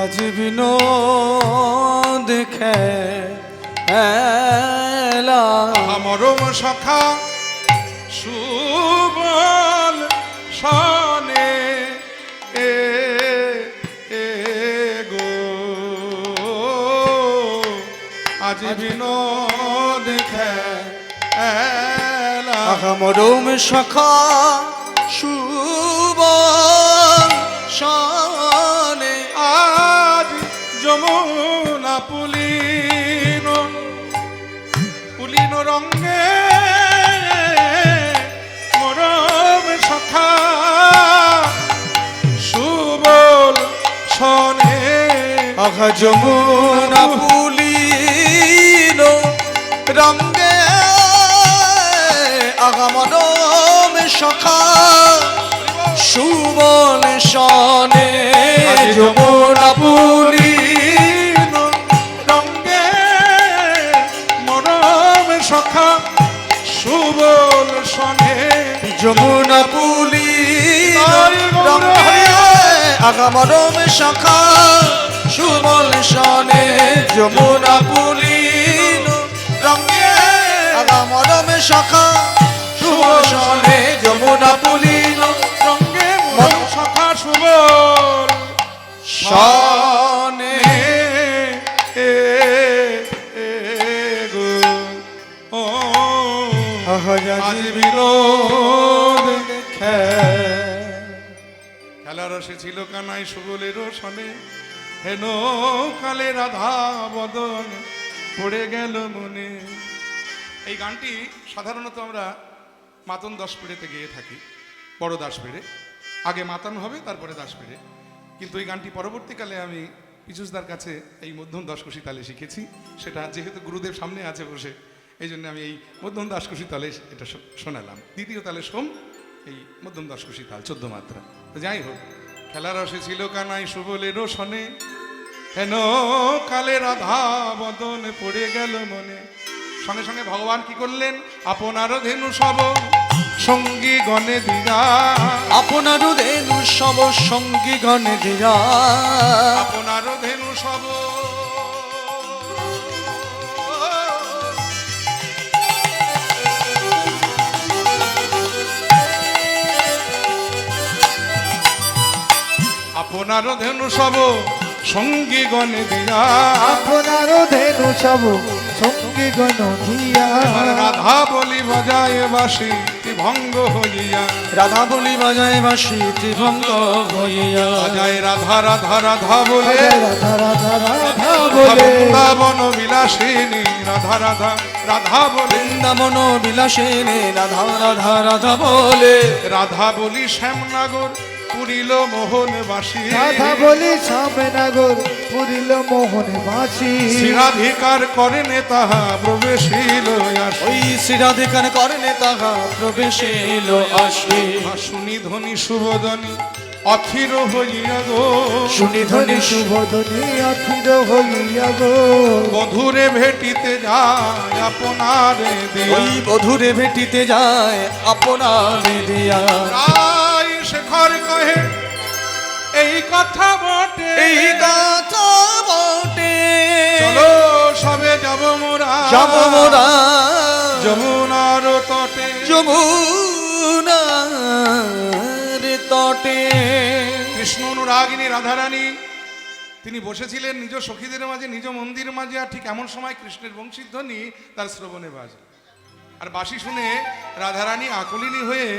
Speaker 2: আজ বিনোদ খেলা,
Speaker 1: মরম সখা সুবল সনে গো, আজ বিনোদ খেলা।
Speaker 2: মরম সখা সুবল সনে,
Speaker 1: আজ যমুনা পুলিন পুলিন রঙ্গে মরম সখা সুবল সনে।
Speaker 2: আঘা যমুনা পুলিন রঙ্গে, আঘা মরম সখা সুবল সনে। যমুনা পুলিন
Speaker 1: রঙ্গে মরম সখা সুবল সনে।
Speaker 2: যমুনা পুলিন রঙ্গে, আঘা মরম সখা সুবল সনে। যমুনা পুলিন রঙ্গে, আঘা মরম সখা সুবল সনে। যমুনা পুলিন
Speaker 1: রঙ্গে মরম সখা সুবল
Speaker 2: সনে। আজ বিনোদ
Speaker 1: খেলার রসে ছিল কানাই সুবলের সনে, হেন কালে রাধা বদন পড়ে গেল মনে। এই গানটি সাধারণত আমরা মাতন দশপিড়েতে গেয়ে থাকি, বড় দাসপিড়ে। আগে মাতান হবে, তারপরে দাসপিড়ে। কিন্তু এই গানটি পরবর্তীকালে আমি পিচুসদার কাছে এই মধ্যম দশকোষী তালে শিখেছি। সেটা যেহেতু গুরুদেব সামনে আছে বসে, এই জন্য আমি এই মধ্যম দশকোষী তালে এটা শোনালাম। দ্বিতীয় তালে সোম, এই মধ্যম দশকোষী তাল 14 মাত্রা। তো যাই হোক, খেলার রসে ছিল কানাই সুবলের সনে, হেন কালে রাধা বদন পড়ে গেল মনে। সঙ্গে সঙ্গে ভগবান কি করলেন? আপনার ধেনু সব সঙ্গী গণে দিয়া,
Speaker 2: আপনার ধেনু সব সঙ্গী গণে দিয়া,
Speaker 1: আপনার ধেনু সব আপনার ধেনু সব সঙ্গী গণে দিয়া,
Speaker 3: আপনার ধেনু সব সঙ্গী গণ দিয়া,
Speaker 1: এবার রাধা বলি বাজায় বাসি ভঙ্গ হইয়া,
Speaker 2: রাধা বলি বাজায় বাঁশি ত্রিভঙ্গ হইয়া,
Speaker 1: বাজায় রাধা রাধা রাধা বলে,
Speaker 3: রাধা রাধা রাধা বলে,
Speaker 1: বৃন্দাবন বিলাসিনী রাধা রাধা রাধা বলে,
Speaker 2: বৃন্দাবন বিলাসিনী রাধা রাধা রাধা বলে,
Speaker 1: রাধা বলি শ্যামনগর পুরিল মোহনবাসী,
Speaker 3: রাধা বলি শ্যামনগর পুরিল মোহনবাসী,
Speaker 1: শ্রীরাধিকার করেন তাহা প্রবেশিল আসি,
Speaker 2: ওই শ্রীরাধিকার করণে তাহা প্রবেশিল আসি,
Speaker 1: শুনি ধ্বনি শুভধ্বনি অথির হইয়া গো,
Speaker 3: শুনি ধ্বনি শুভধ্বনি অথির হইয়া গো,
Speaker 1: বধুরে ভেটিতে যায় আপনারে দিয়া,
Speaker 2: ওই বধুরে ভেটিতে যায় আপনারে দিয়া,
Speaker 1: রায় শেখর কহে এই কথা বটে,
Speaker 2: এই কথা বটে,
Speaker 1: চলো সবে যাব মোরা,
Speaker 2: যাব মোরা
Speaker 1: যমুনার তটে,
Speaker 2: যমুনার তটে।
Speaker 1: কৃষ্ণ অনুরাগিনী রাধারানী তিনি বসেছিলেন নিজ সখীদের মাঝে, নিজ মন্দির মাঝে। আর ঠিক এমন সময় কৃষ্ণের বংশীধ্বনি তার শ্রবণে বাজে। আর বাঁশি শুনে রাধারানী আকুলিনী হয়ে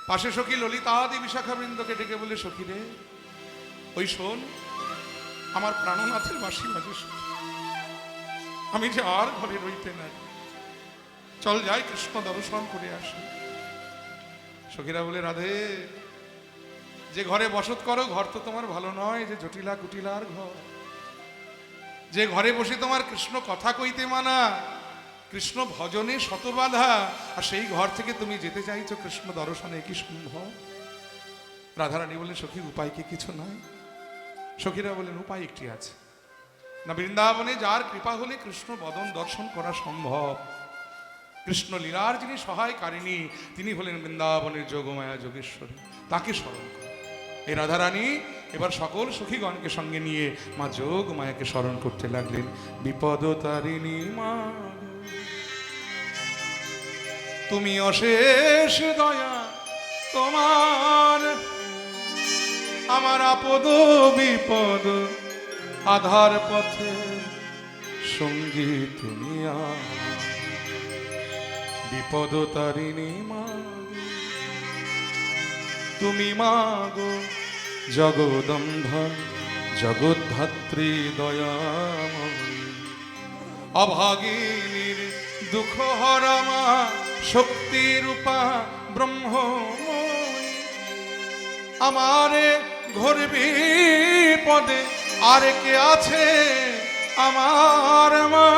Speaker 1: পাশে সখী ললিতাদি বিশাখাবৃন্দকে ডেকে বলে, সখী রে, ওই শোন, আমার প্রাণনাথের বাঁশি বাজে সখী, আমি যে আর ঘরে রইতে নাই, চল যাই কৃষ্ণ দর্শন করে আসি। সখীরা বলে, রাধে, যে ঘরে বসত করো ঘর তো তোমার ভালো নয়, যে জটিলা কুটিলার ঘর, যে ঘরে বসে তোমার কৃষ্ণ কথা কইতে মানা, কৃষ্ণ ভজনে শত বাধা, আর সেই ঘর থেকে তুমি যেতে চাইছো কৃষ্ণ দর্শনে, কি সম্ভব? রাধারানী বলে, সখী, উপায় কি কিছু নাই? সখীরা বলেন, উপায় একটি আছে না, বৃন্দাবনে যার কৃপা হলে কৃষ্ণ বদন দর্শন করা সম্ভব। কৃষ্ণ লীলার যিনি সহায়কারিণী, তিনি হলেন বৃন্দাবনের যোগমায়া যোগেশ্বরী, তাকে স্মরণ করো। এই রাধারানী এবার সকল সখীগণকে সঙ্গে নিয়ে মা যোগ মায়াকে স্মরণ করতে লাগলেন। বিপদ তারিণী মা, তুমি অশেষ দয়া তোমার, আমার আপদ বিপদ আধার পথে সঙ্গী তুমি আমার। বিপদ তারিণী মা, তুমি মাগো জগদম্বা জগদ্ধাত্রী দয়াময়ী, অভাগিনীর দুঃখ হরমা শক্তি রূপা ব্রহ্মময়ী, আমারে ঘোর বিপদে আর কে আছে আমার মা,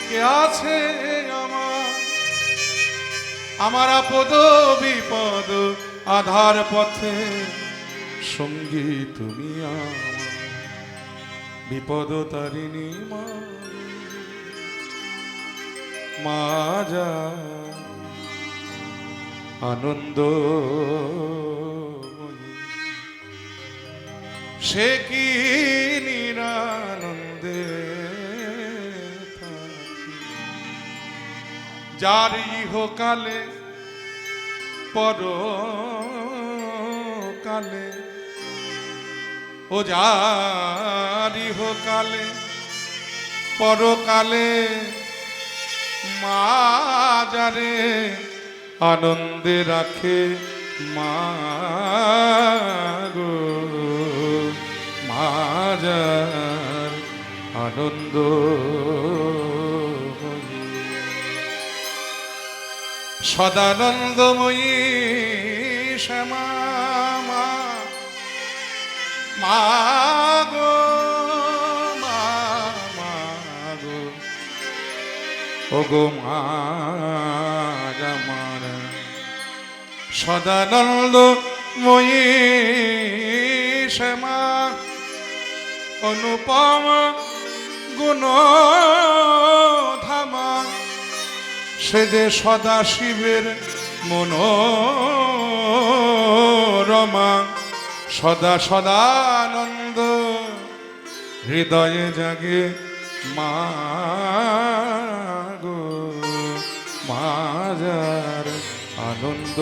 Speaker 1: কে আছে আমার আপদ বিপদ আধার পথে সঙ্গী তুমি আমার। বিপদ তারিণী মা, মা যা আনন্দ সে কি নিরানন্দে থাকি, যার ইহকালে পরকালে, ও যার ইহকালে পরকালে মা যারে আনন্দে রাখে মা গো, মা যার আনন্দ সদানন্দময়ী শ্যামা মা, মা গো, মা গো, ও গো মা আমার সদানন্দময়ী শ্যামা, অনুপম গুণ ধামা, সে যে সদা শিবের মনোরমা, সদা সদানন্দ হৃদয়ে জাগে মা গো, মা যার আনন্দ